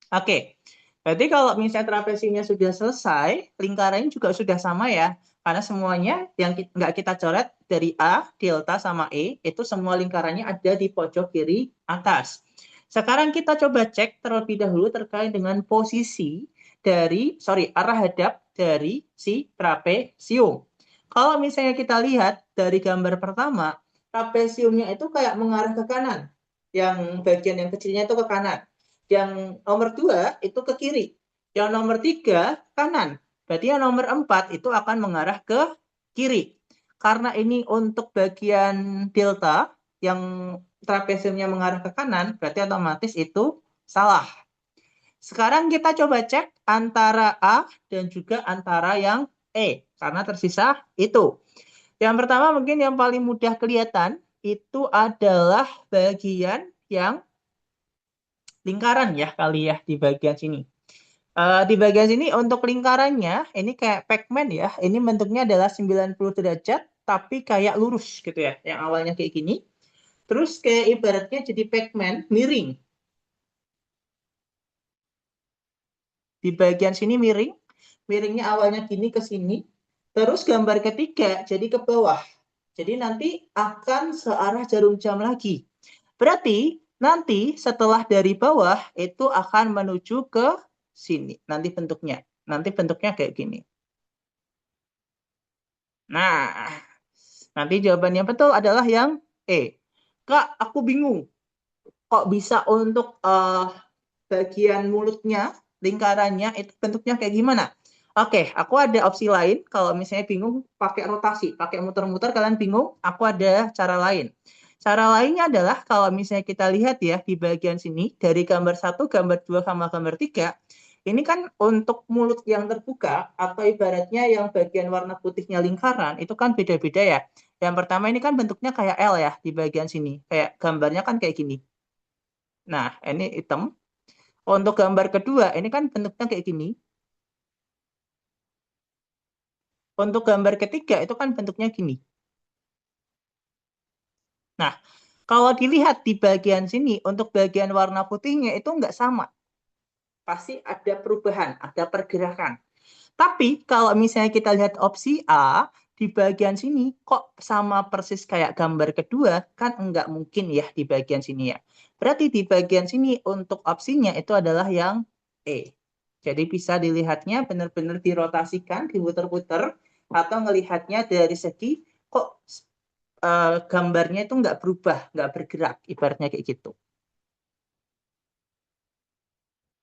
Oke, berarti kalau misalnya trapesiumnya sudah selesai, lingkarannya juga sudah sama ya. Karena semuanya yang nggak kita coret dari A, delta, sama E, itu semua lingkarannya ada di pojok kiri atas. Sekarang kita coba cek terlebih dahulu terkait dengan posisi dari, arah hadap dari si trapesium. Kalau misalnya kita lihat dari gambar pertama, trapesiumnya itu kayak mengarah ke kanan. Yang bagian yang kecilnya itu ke kanan. Yang nomor 2 itu ke kiri. Yang nomor 3 kanan. Berarti yang nomor 4 itu akan mengarah ke kiri. Karena ini untuk bagian delta, yang trapesiumnya mengarah ke kanan, berarti otomatis itu salah. Sekarang kita coba cek antara A dan juga antara yang E, karena tersisa itu. Yang pertama mungkin yang paling mudah kelihatan, itu adalah bagian yang lingkaran ya kali ya di bagian sini. Di bagian sini untuk lingkarannya ini kayak Pac-Man ya. Ini bentuknya adalah 90 derajat tapi kayak lurus gitu ya. Yang awalnya kayak gini. Terus kayak ibaratnya jadi Pac-Man miring. Di bagian sini miring. Miringnya awalnya gini ke sini. Terus gambar ketiga jadi ke bawah. Jadi nanti akan searah jarum jam lagi. Berarti nanti setelah dari bawah itu akan menuju ke sini. Nanti bentuknya. Nanti bentuknya kayak gini. Nah, nanti jawabannya betul adalah yang E. Kak, aku bingung. Kok bisa untuk bagian mulutnya, lingkarannya itu bentuknya kayak gimana? Oke, aku ada opsi lain. Kalau misalnya bingung, pakai rotasi, pakai muter-muter, kalian bingung, aku ada cara lain. Cara lainnya adalah kalau misalnya kita lihat ya di bagian sini, dari gambar 1, gambar 2, sama gambar 3, ini kan untuk mulut yang terbuka, atau ibaratnya yang bagian warna putihnya lingkaran, itu kan beda-beda ya. Yang pertama ini kan bentuknya kayak L ya di bagian sini. Kayak gambarnya kan kayak gini. Nah, ini hitam. Untuk gambar kedua, ini kan bentuknya kayak gini. Untuk gambar ketiga, itu kan bentuknya gini. Nah, kalau dilihat di bagian sini, untuk bagian warna putihnya itu nggak sama. Pasti ada perubahan, ada pergerakan. Tapi kalau misalnya kita lihat opsi A, di bagian sini kok sama persis kayak gambar kedua, kan enggak mungkin ya di bagian sini ya. Berarti di bagian sini untuk opsinya itu adalah yang E. Jadi bisa dilihatnya benar-benar dirotasikan, diputer-puter, atau melihatnya dari segi kok gambarnya itu nggak berubah, nggak bergerak, ibaratnya kayak gitu.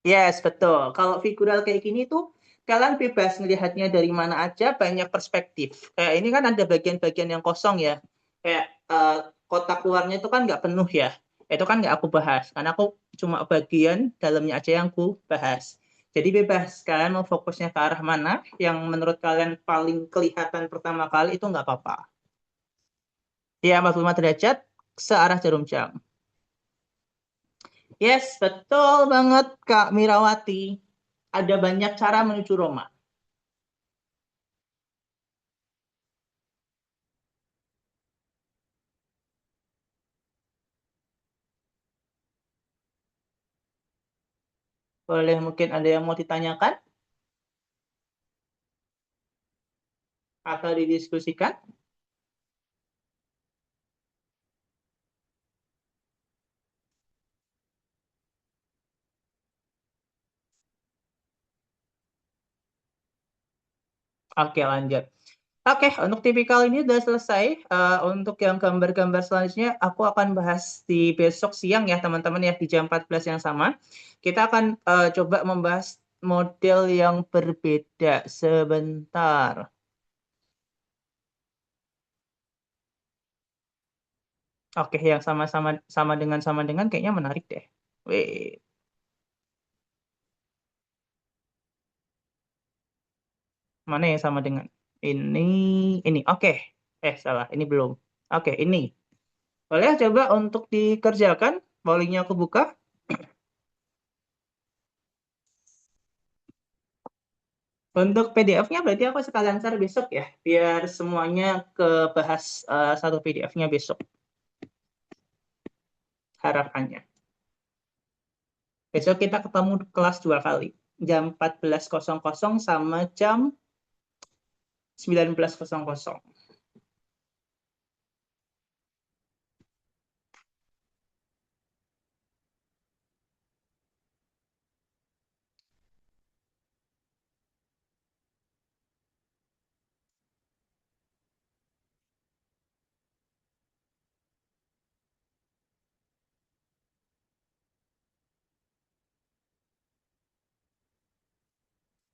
Yes, betul. Kalau figural kayak gini tuh kalian bebas melihatnya dari mana aja, banyak perspektif. Kayak ini kan ada bagian-bagian yang kosong ya. Kayak kotak luarnya itu kan nggak penuh ya. Itu kan nggak aku bahas, karena aku cuma bagian dalamnya aja yang aku bahas. Jadi bebas, kalian mau fokusnya ke arah mana, yang menurut kalian paling kelihatan pertama kali itu nggak apa-apa. Ya, 45 derajat searah jarum jam. Yes, betul banget Kak Mirawati. Ada banyak cara menuju Roma. Boleh mungkin ada yang mau ditanyakan atau didiskusikan? Oke, lanjut. Oke, untuk tipikal ini udah selesai. Untuk yang gambar-gambar selanjutnya, aku akan bahas di besok siang ya, teman-teman ya, di jam 14 yang sama. Kita akan coba membahas model yang berbeda sebentar. Oke, yang sama-sama sama dengan kayaknya menarik deh. Wait, mana yang sama dengan ini? Ini. Oke. Salah. Ini belum. Oke, ini. Boleh coba untuk dikerjakan. Pollingnya aku buka. Untuk PDF-nya berarti aku sekalian share besok ya, biar semuanya kebahas satu PDF-nya besok, harapannya. Besok kita ketemu kelas 2 kali, jam 14.00 sama jam 19.00.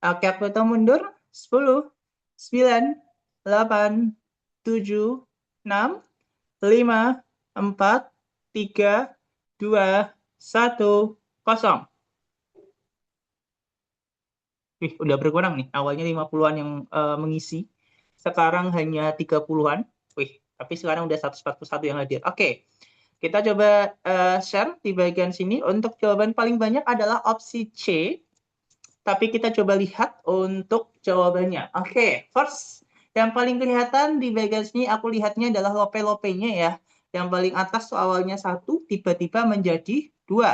Oke, aku hitung mundur. 10, 9, 8, 7, 6, 5, 4, 3, 2, 1, 0. Wih, udah berkurang nih. Awalnya 50-an yang mengisi. Sekarang hanya 30-an. Wih, tapi sekarang udah 141 yang hadir. Oke, kita coba share di bagian sini. Untuk jawaban paling banyak adalah opsi C. Tapi kita coba lihat untuk jawabannya. Oke, first. Yang paling kelihatan di bagian sini aku lihatnya adalah lope-lopenya ya. Yang paling atas tuh awalnya 1, tiba-tiba menjadi 2.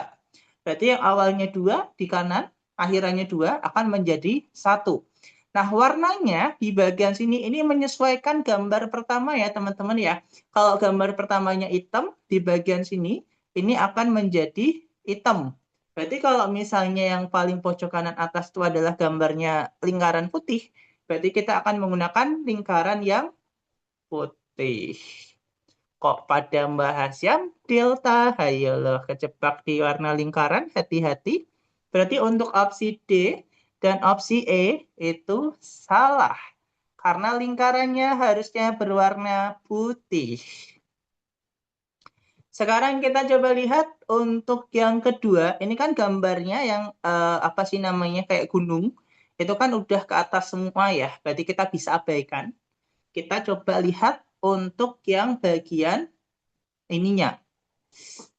Berarti yang awalnya 2 di kanan, akhirannya 2 akan menjadi 1. Nah, warnanya di bagian sini ini menyesuaikan gambar pertama ya, teman-teman ya. Kalau gambar pertamanya hitam, di bagian sini ini akan menjadi hitam. Berarti kalau misalnya yang paling pojok kanan atas itu adalah gambarnya lingkaran putih, berarti kita akan menggunakan lingkaran yang putih. Kok pada bahas yang delta? Ayo loh, kejebak di warna lingkaran, hati-hati. Berarti untuk opsi D dan opsi E itu salah. Karena lingkarannya harusnya berwarna putih. Sekarang kita coba lihat untuk yang kedua. Ini kan gambarnya yang apa sih namanya, kayak gunung. Itu kan udah ke atas semua ya. Berarti kita bisa abaikan. Kita coba lihat untuk yang bagian ininya,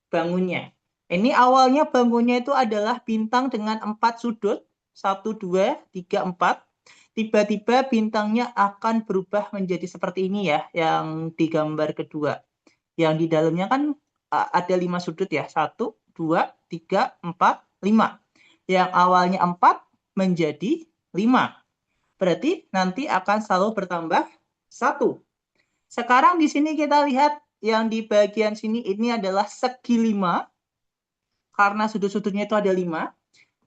bangunnya. Ini awalnya bangunnya itu adalah bintang dengan 4 sudut. 1, 2, 3, 4. Tiba-tiba bintangnya akan berubah menjadi seperti ini ya, yang di gambar kedua. Yang di dalamnya kan ada 5 sudut ya. 1, 2, 3, 4, 5. Yang awalnya 4 menjadi 5. Berarti nanti akan selalu bertambah 1. Sekarang di sini kita lihat yang di bagian sini ini adalah segi 5. Karena sudut-sudutnya itu ada 5.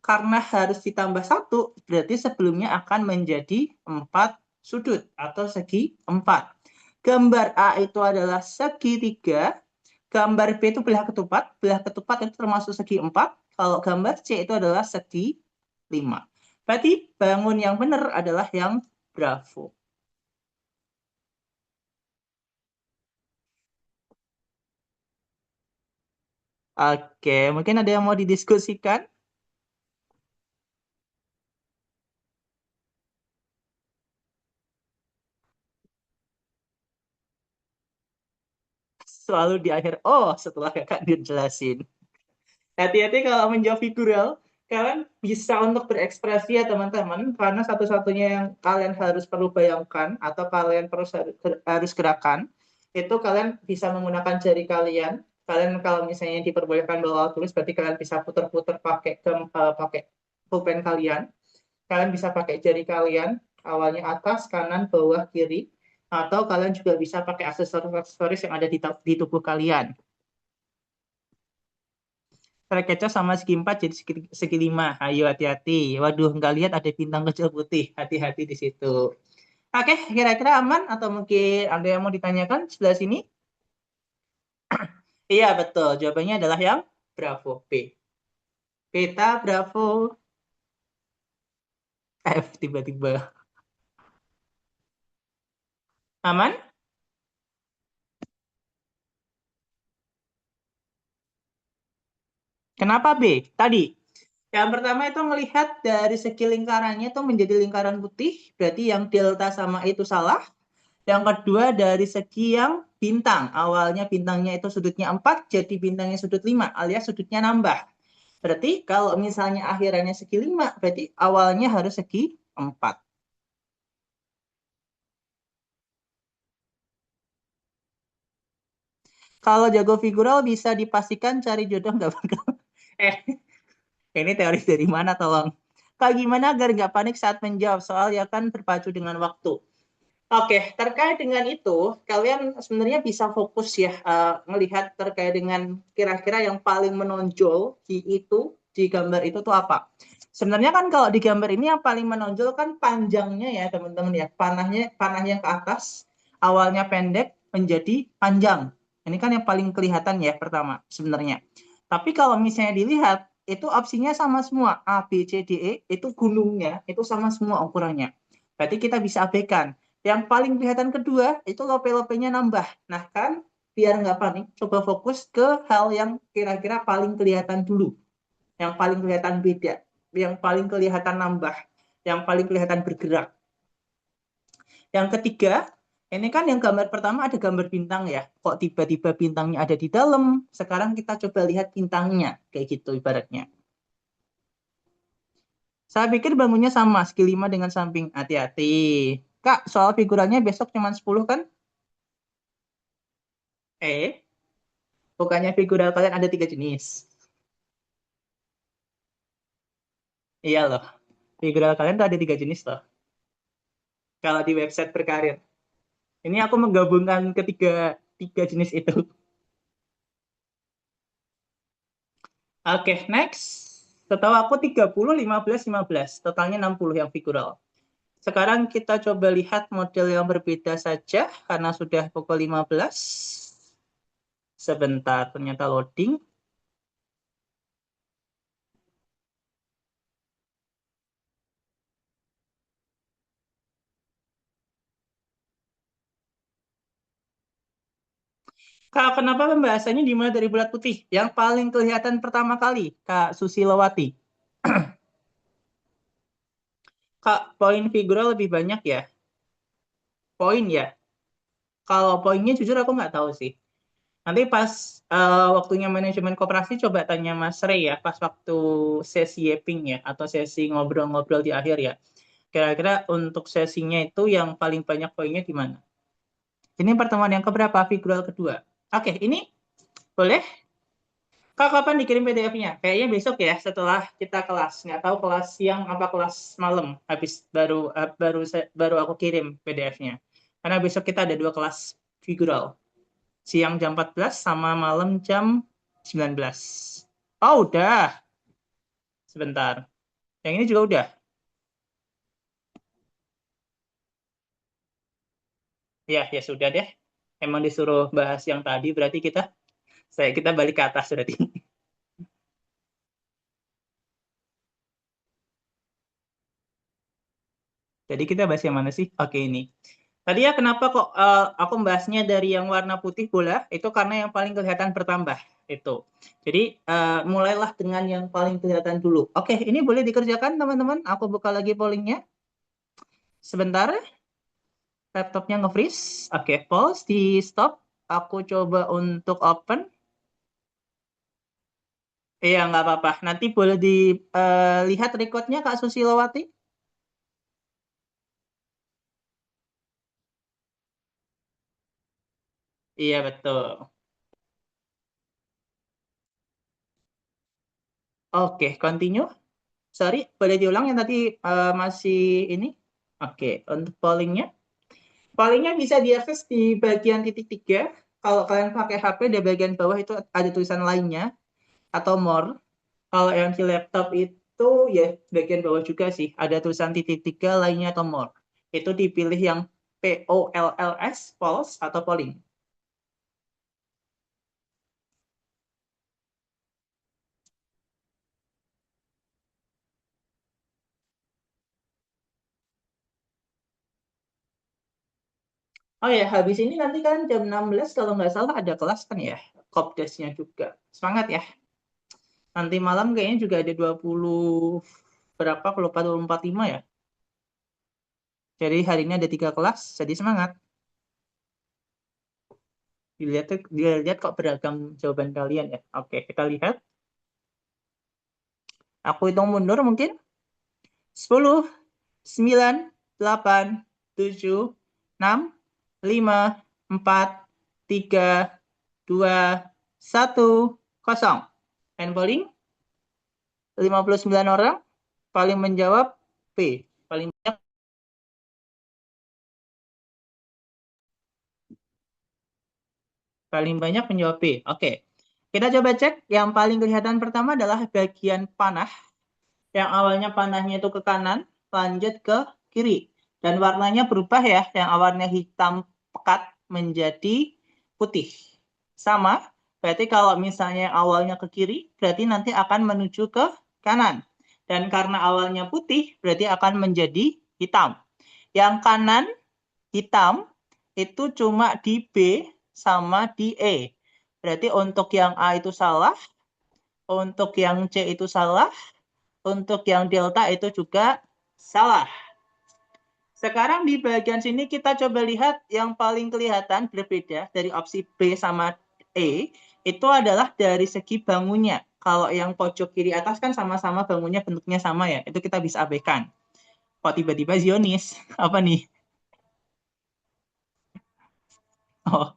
Karena harus ditambah 1, berarti sebelumnya akan menjadi 4 sudut atau segi 4. Gambar A itu adalah segi 3. Gambar B itu belah ketupat. Belah ketupat itu termasuk segi 4. Kalau gambar C itu adalah segi 5. Berarti bangun yang benar adalah yang Bravo. Oke, mungkin ada yang mau didiskusikan? Selalu di akhir, oh setelah kakak dijelasin. Hati-hati kalau menjawab figural, kalian bisa untuk berekspresi ya teman-teman, karena satu-satunya yang kalian harus perlu bayangkan atau kalian harus gerakan, itu kalian bisa menggunakan jari kalian. Kalian kalau misalnya diperbolehkan bawa tulis, berarti kalian bisa putar-putar pakai pulpen kalian. Kalian bisa pakai jari kalian, awalnya atas, kanan, bawah, kiri, atau kalian juga bisa pakai aksesoris yang ada di tubuh kalian. Kaca sama segi 4 jadi segi 5. Ayo hati-hati. Waduh, nggak lihat ada bintang kecil putih. Hati-hati di situ. Oke, kira-kira aman atau mungkin ada yang mau ditanyakan sebelah sini? Iya, betul. Jawabannya adalah yang Bravo B. Beta, Bravo, F tiba-tiba. Aman? Kenapa B? Tadi, yang pertama itu melihat dari segi lingkarannya itu menjadi lingkaran putih, berarti yang delta sama itu salah. Yang kedua dari segi yang bintang. Awalnya bintangnya itu sudutnya 4, jadi bintangnya sudut 5, alias sudutnya nambah. Berarti kalau misalnya akhirannya segi 5, berarti awalnya harus segi 4. Kalau jago figural bisa dipastikan cari jodoh nggak bakal. Eh, ini teori dari mana tolong? Kak, gimana agar nggak panik saat menjawab soal ya kan berpacu dengan waktu? Oke, terkait dengan itu, kalian sebenarnya bisa fokus ya melihat terkait dengan kira-kira yang paling menonjol di itu di gambar itu tuh apa? Sebenarnya kan kalau di gambar ini yang paling menonjol kan panjangnya ya teman-teman ya, panah yang ke atas awalnya pendek menjadi panjang. Ini kan yang paling kelihatan ya pertama sebenarnya. Tapi kalau misalnya dilihat itu opsinya sama semua A, B, C, D, E itu gunungnya itu sama semua ukurannya. Berarti kita bisa abaikan. Yang paling kelihatan kedua itu lope-lopenya nambah. Nah kan biar nggak panik, coba fokus ke hal yang kira-kira paling kelihatan dulu, yang paling kelihatan beda, yang paling kelihatan nambah, yang paling kelihatan bergerak. Yang ketiga, ini kan yang gambar pertama ada gambar bintang ya. Kok tiba-tiba bintangnya ada di dalam? Sekarang kita coba lihat bintangnya, kayak gitu ibaratnya. Saya pikir bangunnya sama, segi 5 dengan samping. Hati-hati. Kak, soal figurannya besok cuma 10 kan? Bukannya figural kalian ada 3 jenis. Iya loh. Figural kalian tuh ada 3 jenis loh. Kalau di website berkarir. Ini aku menggabungkan tiga jenis itu. Oke, next. Setahu aku 30, 15, 15. Totalnya 60 yang figural. Sekarang kita coba lihat model yang berbeda saja karena sudah pukul 15. Sebentar, ternyata loading. Kak, kenapa pembahasannya dimulai dari bulat putih? Yang paling kelihatan pertama kali, Kak Susilowati. Kak, poin figural lebih banyak ya? Poin ya? Kalau poinnya jujur aku nggak tahu sih. Nanti pas waktunya manajemen koperasi coba tanya Mas Rey ya, pas waktu sesi yaping ya, atau sesi ngobrol-ngobrol di akhir ya. Kira-kira untuk sesinya itu yang paling banyak poinnya di mana? Ini pertemuan yang keberapa? Figural kedua. Oke, ini boleh? Kak, kapan dikirim PDF-nya? Kayaknya besok ya, setelah kita kelas. Nggak tahu kelas siang apa kelas malam. Habis baru aku kirim PDF-nya. Karena besok kita ada 2 kelas figural. Siang jam 14 sama malam jam 19. Oh, udah. Sebentar. Yang ini juga udah. Ya, ya sudah deh. Emang disuruh bahas yang tadi, berarti kita balik ke atas berarti. Jadi kita bahas yang mana sih? Oke, ini. Tadi ya kenapa kok aku membahasnya dari yang warna putih bola? Itu karena yang paling kelihatan bertambah. Itu. Jadi mulailah dengan yang paling kelihatan dulu. Oke, ini boleh dikerjakan teman-teman. Aku buka lagi pollingnya. Sebentar. Laptopnya nge-freeze. Oke, pause, di stop. Aku coba untuk open. Iya, nggak apa-apa. Nanti boleh dilihat recordnya Kak Susilowati. Iya, betul. Oke, continue. Sorry, boleh diulang yang tadi masih ini. Oke, untuk pollingnya. Pollingnya bisa diakses di bagian titik 3. Kalau kalian pakai HP, di bagian bawah itu ada tulisan lainnya atau more. Kalau yang di laptop itu ya bagian bawah juga sih. Ada tulisan titik 3 lainnya atau more. Itu dipilih yang POLLS, polls atau polling. Oh ya, habis ini nanti kan jam 16 kalau nggak salah ada kelas kan ya, Kopdasnya juga. Semangat ya. Nanti malam kayaknya juga ada 20 berapa, kalau lupa 25 ya. Jadi hari ini ada 3 kelas, jadi semangat. Dilihat kok beragam jawaban kalian ya. Oke, kita lihat. Aku hitung mundur mungkin. 10, 9, 8, 7, 6, 5, 4, 3, 2, 1, kosong. And polling, 59 orang paling menjawab P. Paling banyak menjawab B. Oke. Kita coba cek. Yang paling kelihatan pertama adalah bagian panah. Yang awalnya panahnya itu ke kanan, lanjut ke kiri. Dan warnanya berubah ya. Yang awalnya hitam pekat menjadi putih. Sama. Berarti kalau misalnya awalnya ke kiri, berarti nanti akan menuju ke kanan. Dan karena awalnya putih, berarti akan menjadi hitam. Yang kanan hitam itu cuma di B sama di E. Berarti untuk yang A itu salah, untuk yang C itu salah, untuk yang delta itu juga salah. Sekarang di bagian sini kita coba lihat yang paling kelihatan berbeda dari opsi B sama E, itu adalah dari segi bangunnya. Kalau yang pojok kiri atas kan sama-sama bangunnya bentuknya sama ya, itu kita bisa abaikan. Kok tiba-tiba Zionis? Apa nih? Oh,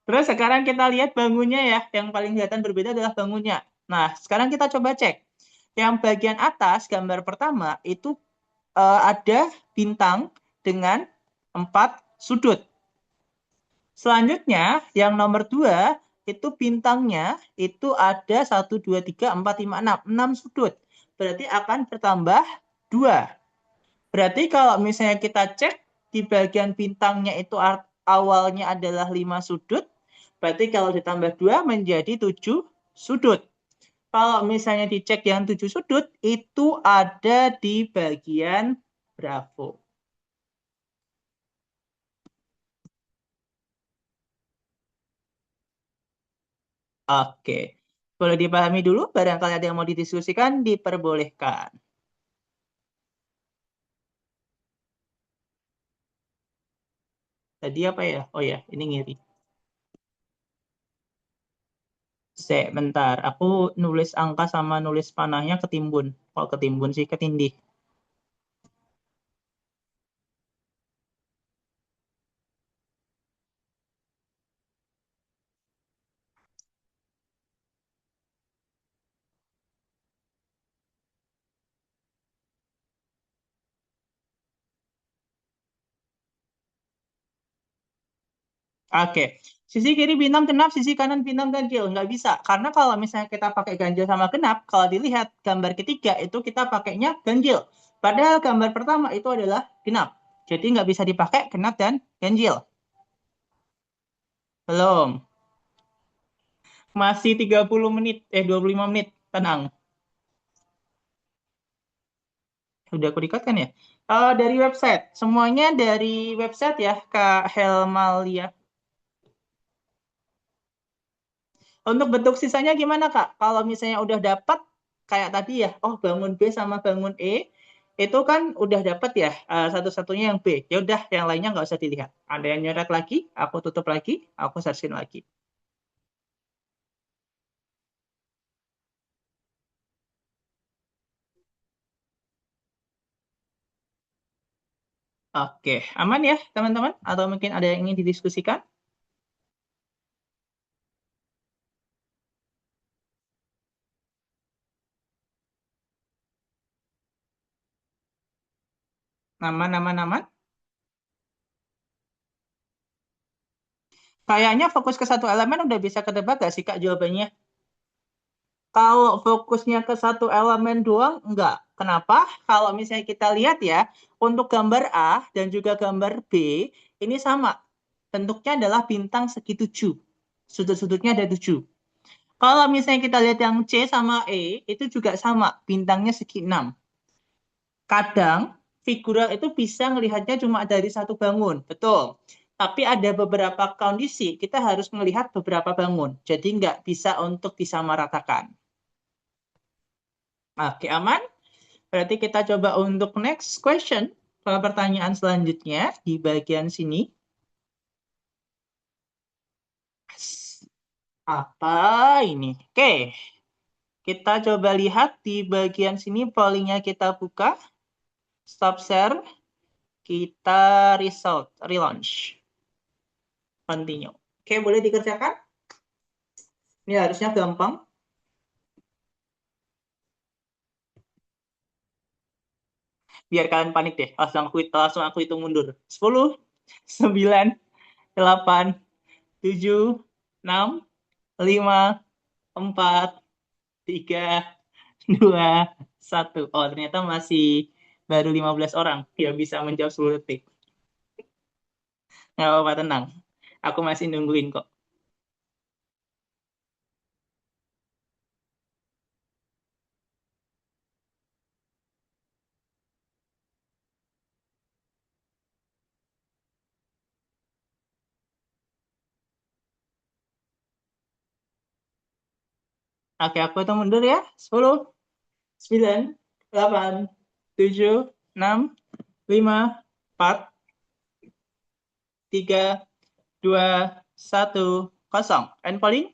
terus sekarang kita lihat bangunnya ya. Yang paling kelihatan berbeda adalah bangunnya. Nah, sekarang kita coba cek. Yang bagian atas, gambar pertama, itu ada bintang dengan 4 sudut. Selanjutnya, yang nomor 2, itu bintangnya itu ada 1, 2, 3, 4, 5, 6. 6 sudut. Berarti akan bertambah 2. Berarti kalau misalnya kita cek di bagian bintangnya itu awalnya adalah 5 sudut, berarti kalau ditambah 2 menjadi 7 sudut. Kalau misalnya dicek yang 7 sudut, itu ada di bagian Bravo. Oke. Boleh dipahami dulu, barangkali ada yang mau didiskusikan, diperbolehkan. Tadi apa ya? Oh ya, ini ngiri. Bentar. Aku nulis angka sama nulis panahnya ketimbun. Kalau ketimbun sih ketindih. Oke, sisi kiri bintang genap, sisi kanan bintang ganjil. Nggak bisa, karena kalau misalnya kita pakai ganjil sama genap, kalau dilihat gambar ketiga itu kita pakainya ganjil. Padahal gambar pertama itu adalah genap. Jadi nggak bisa dipakai genap dan ganjil. Belum. Masih 30 menit, 25 menit. Tenang. Udah aku record kan ya? Dari website. Semuanya dari website ya, Kak Helmalia. Untuk bentuk sisanya gimana, Kak? Kalau misalnya udah dapat kayak tadi ya, oh bangun B sama bangun E, itu kan udah dapat ya, satu-satunya yang B. Ya udah, yang lainnya nggak usah dilihat. Ada yang nyoret lagi, aku tutup lagi, aku searching lagi. Oke, aman ya teman-teman? Atau mungkin ada yang ingin didiskusikan? Aman, aman, aman? Kayaknya fokus ke satu elemen udah bisa ketebak gak sih, Kak, jawabannya? Kalau fokusnya ke satu elemen doang, enggak. Kenapa? Kalau misalnya kita lihat ya, untuk gambar A dan juga gambar B, ini sama. Bentuknya adalah bintang segi 7. Sudut-sudutnya ada 7. Kalau misalnya kita lihat yang C sama E, itu juga sama. Bintangnya segi 6. Kadang, figura itu bisa melihatnya cuma dari satu bangun. Betul. Tapi ada beberapa kondisi, kita harus melihat beberapa bangun. Jadi nggak bisa untuk disamaratakan. Oke, aman? Berarti kita coba untuk next question. Kalau pertanyaan selanjutnya di bagian sini. Apa ini? Oke, kita coba lihat di bagian sini pollingnya kita buka. Stop share. Kita result, relaunch. Continue. Oke, boleh dikerjakan? Ini harusnya gampang. Biar kalian panik deh. Langsung aku hitung mundur. 10, 9, 8, 7, 6, 5, 4, 3, 2, 1. Oh, ternyata masih baru 15 orang yang bisa menjawab 10 detik. Nggak apa-apa, tenang. Aku masih nungguin kok. Oke, aku hitung mundur ya. 10, 9, 8, 7, 6, 5, 4, 3, 2, 1, 0. And polling?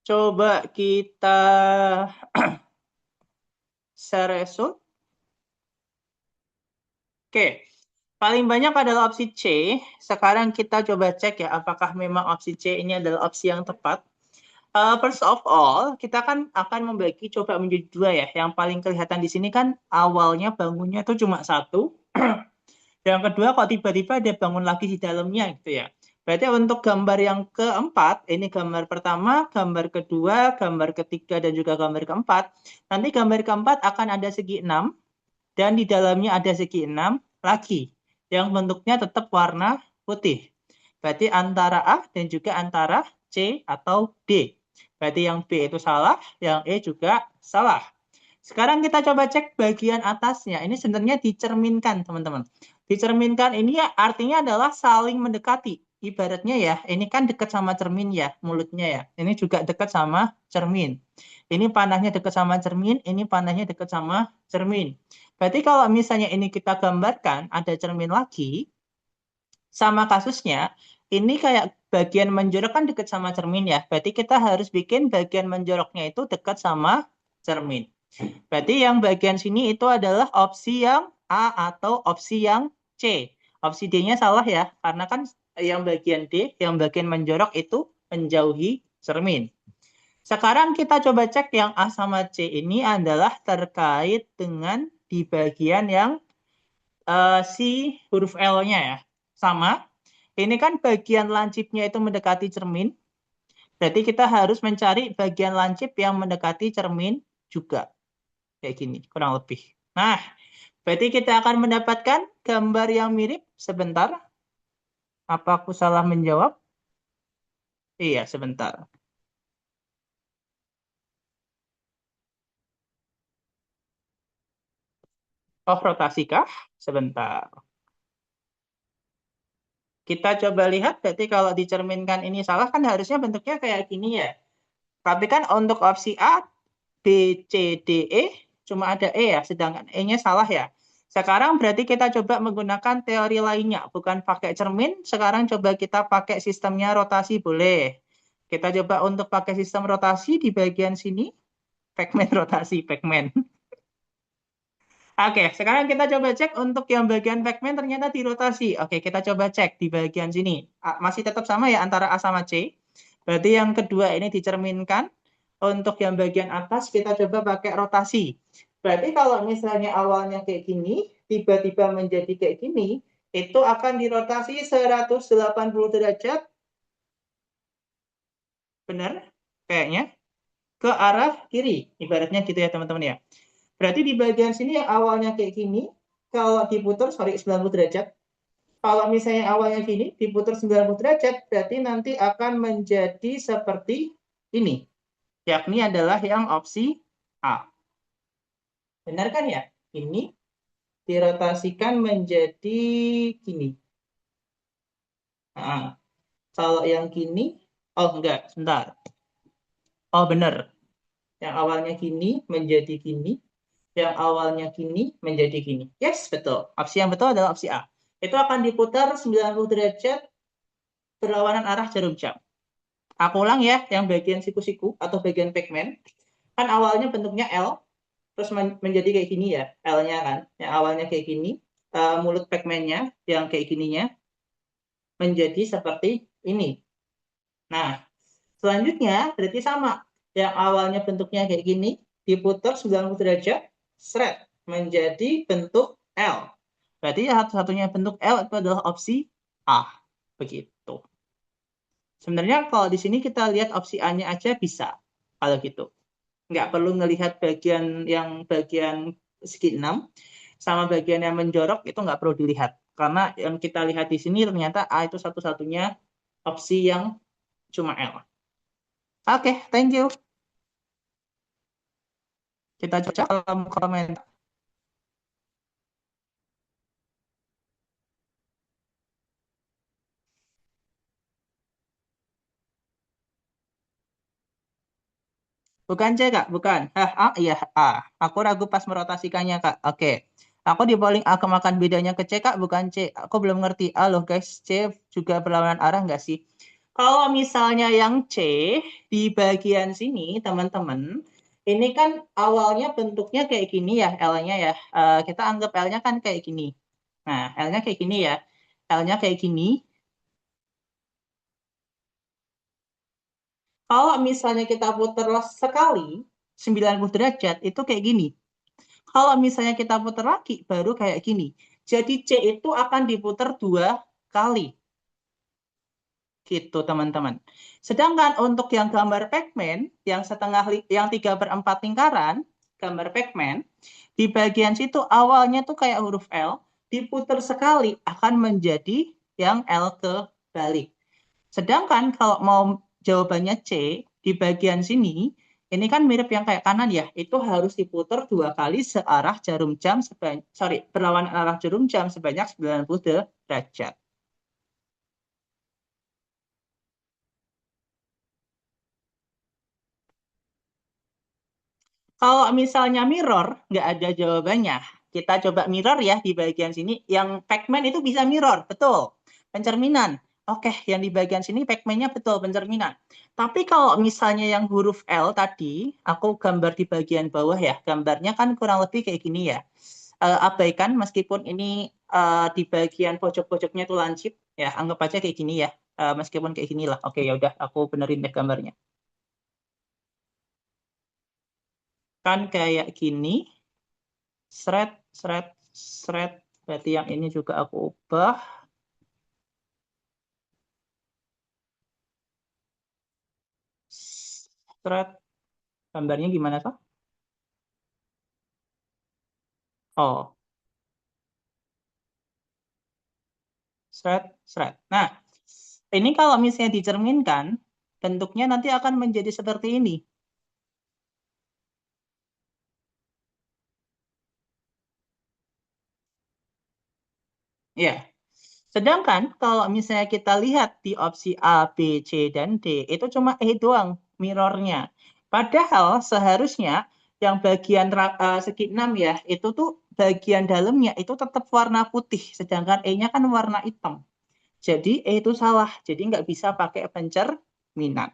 Coba kita share result. Oke, paling banyak adalah opsi C. Sekarang kita coba cek ya, apakah memang opsi C ini adalah opsi yang tepat. First of all, kita kan akan membagi coba menjadi dua ya. Yang paling kelihatan di sini kan awalnya bangunnya itu cuma satu. Yang kedua kok tiba-tiba dia bangun lagi di dalamnya gitu ya. Berarti untuk gambar yang keempat, ini gambar pertama, gambar kedua, gambar ketiga, dan juga gambar keempat. Nanti gambar keempat akan ada segi 6, dan di dalamnya ada segi 6 lagi, yang bentuknya tetap warna putih. Berarti antara A dan juga antara C atau D. Berarti yang B itu salah, yang E juga salah. Sekarang kita coba cek bagian atasnya. Ini sebenarnya dicerminkan, teman-teman. Dicerminkan ini ya artinya adalah saling mendekati. Ibaratnya ya, ini kan dekat sama cermin ya, mulutnya ya. Ini juga dekat sama cermin. Ini panahnya dekat sama cermin, ini panahnya dekat sama cermin. Berarti kalau misalnya ini kita gambarkan, ada cermin lagi, sama kasusnya, ini kayak bagian menjorok kan dekat sama cermin ya. Berarti kita harus bikin bagian menjoroknya itu dekat sama cermin. Berarti yang bagian sini itu adalah opsi yang A atau opsi yang C. Opsi D-nya salah ya, karena kan yang bagian D, yang bagian menjorok itu menjauhi cermin. Sekarang kita coba cek yang A sama C ini adalah terkait dengan di bagian yang si huruf L-nya ya. Sama. Ini kan bagian lancipnya itu mendekati cermin. Berarti kita harus mencari bagian lancip yang mendekati cermin juga. Kayak gini, kurang lebih. Nah, berarti kita akan mendapatkan gambar yang mirip. Sebentar. Apa aku salah menjawab? Iya, sebentar. Oh, rotasi kah? Sebentar. Kita coba lihat, berarti kalau dicerminkan ini salah, kan harusnya bentuknya kayak gini ya. Tapi kan untuk opsi A, B, C, D, E, cuma ada E ya, sedangkan E-nya salah ya. Sekarang berarti kita coba menggunakan teori lainnya, bukan pakai cermin, sekarang coba kita pakai sistemnya rotasi, boleh. Kita coba untuk pakai sistem rotasi di bagian sini, Pacman rotasi, Pacman. Oke, sekarang kita coba cek untuk yang bagian Pacman ternyata dirotasi. Oke, kita coba cek di bagian sini. Masih tetap sama ya antara A sama C. Berarti yang kedua ini dicerminkan. Untuk yang bagian atas kita coba pakai rotasi. Berarti kalau misalnya awalnya kayak gini, tiba-tiba menjadi kayak gini, itu akan dirotasi 180 derajat. Benar? kayaknya ke arah kiri. Ibaratnya gitu ya teman-teman ya. Berarti di bagian sini yang awalnya kayak gini, kalau diputar, sorry, 90 derajat. Kalau misalnya awalnya gini, diputar 90 derajat, berarti nanti akan menjadi seperti ini. Yakni adalah yang opsi A. Benar kan ya? Ini dirotasikan menjadi gini. Nah, kalau yang gini, oh enggak, sebentar. Oh benar, yang awalnya gini menjadi gini, yang awalnya gini menjadi gini. Yes, betul. Opsi yang betul adalah opsi A. Itu akan diputar 90 derajat berlawanan arah jarum jam. Aku ulang ya, yang bagian siku-siku atau bagian pigmen. Kan awalnya bentuknya L, terus menjadi kayak gini ya, L-nya kan. Yang awalnya kayak gini, mulut pigmennya yang kayak gininya menjadi seperti ini. Nah, selanjutnya berarti sama. Yang awalnya bentuknya kayak gini, diputar 90 derajat, seret, menjadi bentuk L. Berarti satu-satunya bentuk L itu adalah opsi A. Begitu. Sebenarnya kalau di sini kita lihat opsi A-nya aja bisa. Kalau gitu. Nggak perlu ngelihat bagian segi 6 sama bagian yang menjorok itu nggak perlu dilihat. Karena yang kita lihat di sini ternyata A itu satu-satunya opsi yang cuma L. Oke, thank you. Kita coba kolom komentar. Bukan C, Kak. Bukan. Iya. Aku ragu pas merotasikannya, Kak. Oke. Aku di polling A kemakan bedanya ke C, Kak. Bukan C. Aku belum ngerti. Loh, guys. C juga berlawanan arah nggak sih? Kalau misalnya yang C, di bagian sini, teman-teman, ini kan awalnya bentuknya kayak gini ya, L-nya ya. Kita anggap L-nya kan kayak gini. Nah, L-nya kayak gini ya. L-nya kayak gini. Kalau misalnya kita putar sekali, 90 derajat, itu kayak gini. Kalau misalnya kita putar lagi, baru kayak gini. Jadi C itu akan diputar 2 kali. Gitu, teman-teman. Sedangkan untuk yang gambar pigmen, yang yang 3/4 lingkaran, gambar pigmen, di bagian situ awalnya tuh kayak huruf L, diputar sekali akan menjadi yang L kebalik. Sedangkan kalau mau jawabannya C, di bagian sini, ini kan mirip yang kayak kanan ya, itu harus diputar 2 kali searah jarum jam, berlawanan arah jarum jam sebanyak 90 derajat. Kalau misalnya mirror, nggak ada jawabannya. Kita coba mirror ya di bagian sini. Yang pigmen itu bisa mirror, betul. Pencerminan. Oke, yang di bagian sini pigmennya betul, pencerminan. Tapi kalau misalnya yang huruf L tadi, aku gambar di bagian bawah ya. Gambarnya kan kurang lebih kayak gini ya. Abaikan meskipun ini di bagian pojok-pojoknya itu lancip. Ya, anggap aja kayak gini ya. Meskipun kayak gini lah. Oke, ya udah, aku benerin deh gambarnya. Kan kayak gini. Seret, seret, seret. Berarti yang ini juga aku ubah. Seret. Gambarnya gimana, Pak? Oh, seret, seret. Nah, ini kalau misalnya dicerminkan, bentuknya nanti akan menjadi seperti ini. Ya. Sedangkan kalau misalnya kita lihat di opsi A, B, C, dan D, itu cuma E doang mirrornya. Padahal seharusnya yang bagian segi 6 ya, itu tuh bagian dalamnya itu tetap warna putih, sedangkan E-nya kan warna hitam. Jadi E itu salah, jadi nggak bisa pakai pencerminan.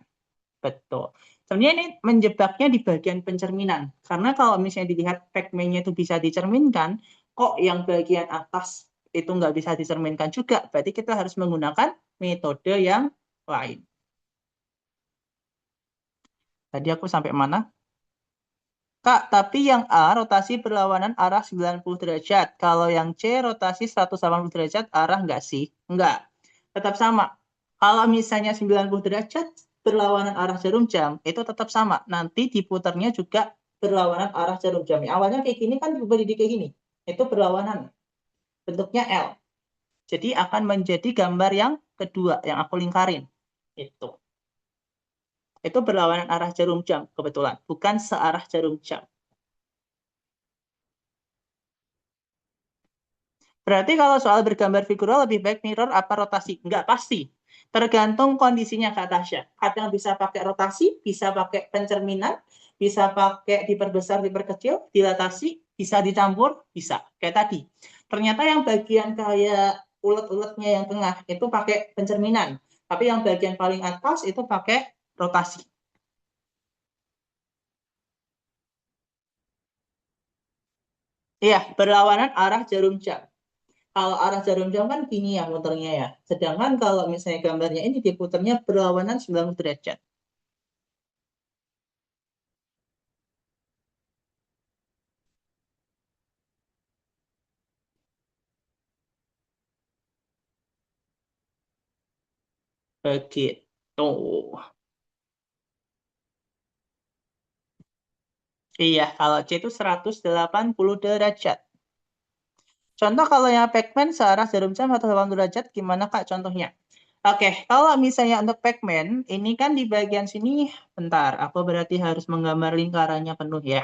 Betul. Sebenarnya ini menjebaknya di bagian pencerminan. Karena kalau misalnya dilihat pigmennya itu bisa dicerminkan, kok yang bagian atas itu nggak bisa dicerminkan juga. Berarti kita harus menggunakan metode yang lain. Tadi aku sampai mana? Kak, tapi yang A rotasi berlawanan arah 90 derajat. Kalau yang C rotasi 180 derajat arah nggak sih? Nggak. Tetap sama. Kalau misalnya 90 derajat, berlawanan arah jarum jam, itu tetap sama. Nanti diputarnya juga berlawanan arah jarum jam. Awalnya kayak gini kan berubah jadi kayak gini. Itu berlawanan. Bentuknya L. Jadi akan menjadi gambar yang kedua yang aku lingkarin. Itu. Itu berlawanan arah jarum jam kebetulan, bukan searah jarum jam. Berarti kalau soal bergambar figural lebih baik mirror apa rotasi? Enggak pasti. Tergantung kondisinya Kak Tasya. Kadang bisa pakai rotasi, bisa pakai pencerminan, bisa pakai diperbesar, diperkecil, dilatasi, bisa dicampur, bisa. Kayak tadi. Ternyata yang bagian kayak ulet-uletnya yang tengah itu pakai pencerminan. Tapi yang bagian paling atas itu pakai rotasi. Iya, berlawanan arah jarum jam. Kalau arah jarum jam kan gini ya muternya ya. Sedangkan kalau misalnya gambarnya ini diputernya berlawanan 90 derajat. Begitu. Iya, kalau C itu 180 derajat. Contoh kalau yang Pac-Man searah jarum jam 180 derajat, gimana Kak contohnya? Oke, kalau misalnya untuk Pac-Man, ini kan di bagian sini, bentar, aku berarti harus menggambar lingkarannya penuh ya.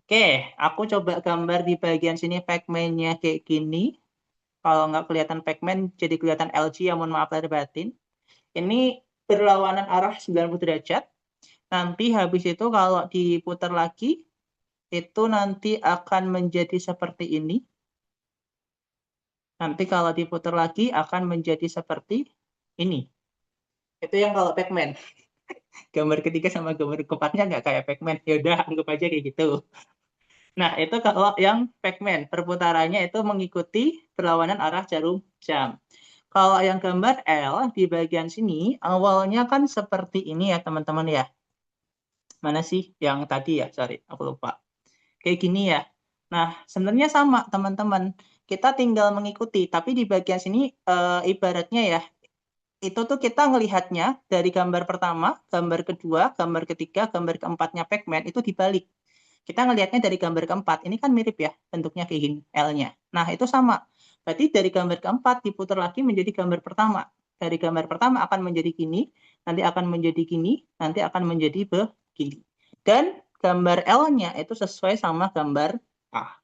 Oke, aku coba gambar di bagian sini Pac-Man-nya kayak gini. Kalau nggak kelihatan Pac-Man, jadi kelihatan LG, ya mohon maaf lahir batin. Ini berlawanan arah 90 derajat. Nanti habis itu kalau diputar lagi, itu nanti akan menjadi seperti ini. Nanti kalau diputar lagi akan menjadi seperti ini. Itu yang kalau Pac-Man. Gambar ketiga sama gambar keempatnya nggak kayak Pac-Man. Ya udah, anggap aja kayak gitu. Nah, itu kalau yang Pac-Man, perputarannya itu mengikuti perlawanan arah jarum jam. Kalau yang gambar L di bagian sini, awalnya kan seperti ini ya teman-teman ya. Mana sih yang tadi ya? Sorry, aku lupa. Kayak gini ya. Nah, sebenarnya sama teman-teman. Kita tinggal mengikuti, tapi di bagian sini ibaratnya ya, itu tuh kita ngelihatnya dari gambar pertama, gambar kedua, gambar ketiga, gambar keempatnya Pac-Man itu dibalik. Kita ngelihatnya dari gambar keempat, ini kan mirip ya bentuknya kayak gini, L-nya. Nah, itu sama. Berarti dari gambar keempat diputar lagi menjadi gambar pertama. Dari gambar pertama akan menjadi gini, nanti akan menjadi gini, nanti akan menjadi begini. Dan gambar L-nya itu sesuai sama gambar A.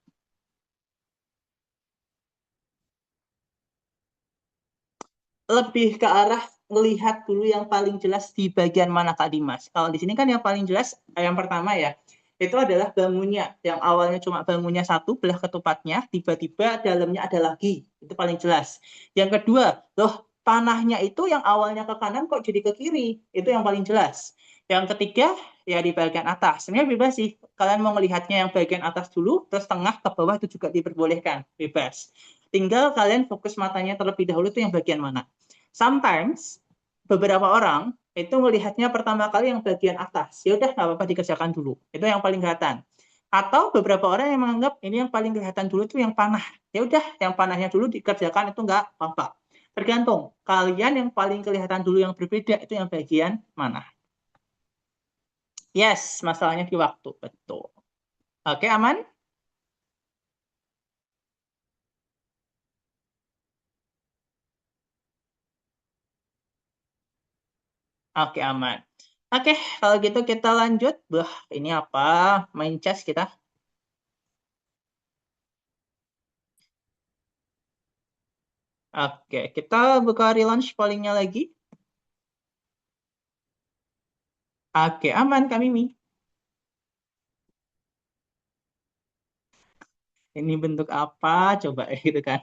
Lebih ke arah melihat dulu yang paling jelas di bagian mana Kak Dimas. Kalau di sini kan yang paling jelas yang pertama ya, itu adalah bangunnya. Yang awalnya cuma bangunnya satu, belah ketupatnya, tiba-tiba dalamnya ada lagi. Itu paling jelas. Yang kedua, loh tanahnya itu yang awalnya ke kanan kok jadi ke kiri. Itu yang paling jelas. Yang ketiga, ya di bagian atas. Sebenarnya bebas sih. Kalian mau melihatnya yang bagian atas dulu, terus tengah ke bawah itu juga diperbolehkan. Bebas. Tinggal kalian fokus matanya terlebih dahulu itu yang bagian mana. Sometimes beberapa orang itu melihatnya pertama kali yang bagian atas. Ya udah nggak apa-apa dikerjakan dulu. Itu yang paling kelihatan. Atau beberapa orang yang menganggap ini yang paling kelihatan dulu itu yang panah. Ya udah yang panahnya dulu dikerjakan itu nggak apa-apa. Tergantung kalian yang paling kelihatan dulu yang berbeda itu yang bagian mana. Yes, masalahnya di waktu. Betul. Oke, aman? Oke, aman. Oke, kalau gitu kita lanjut. Bah, ini apa? Main chess kita. Oke, kita buka relaunch pollingnya lagi. Oke, aman Kak Mimi. Ini bentuk apa? Coba gitu kan.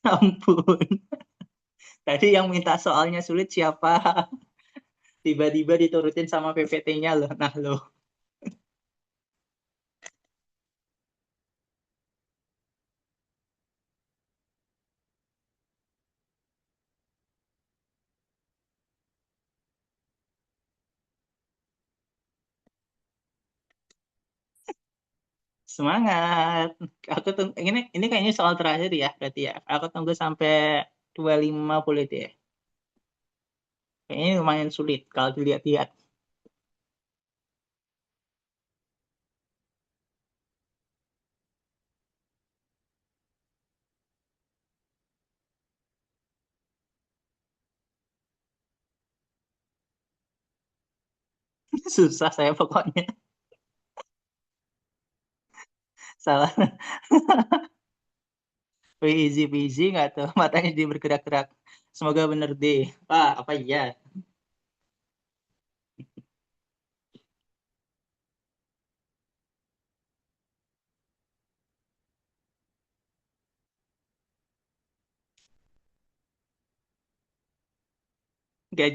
Ampun. Tadi yang minta soalnya sulit siapa? Tiba-tiba diturutin sama PPT-nya loh. Nah loh. Semangat. Aku tunggu, ini kayaknya soal terakhir ya, berarti ya. Aku tunggu sampai 25 boleh deh. Kayaknya lumayan sulit kalau dilihat-lihat. Susah saya pokoknya. Salah. Easy peasy nggak tuh? Matanya dia bergerak-gerak. Semoga bener deh. Pak, apa iya? Nggak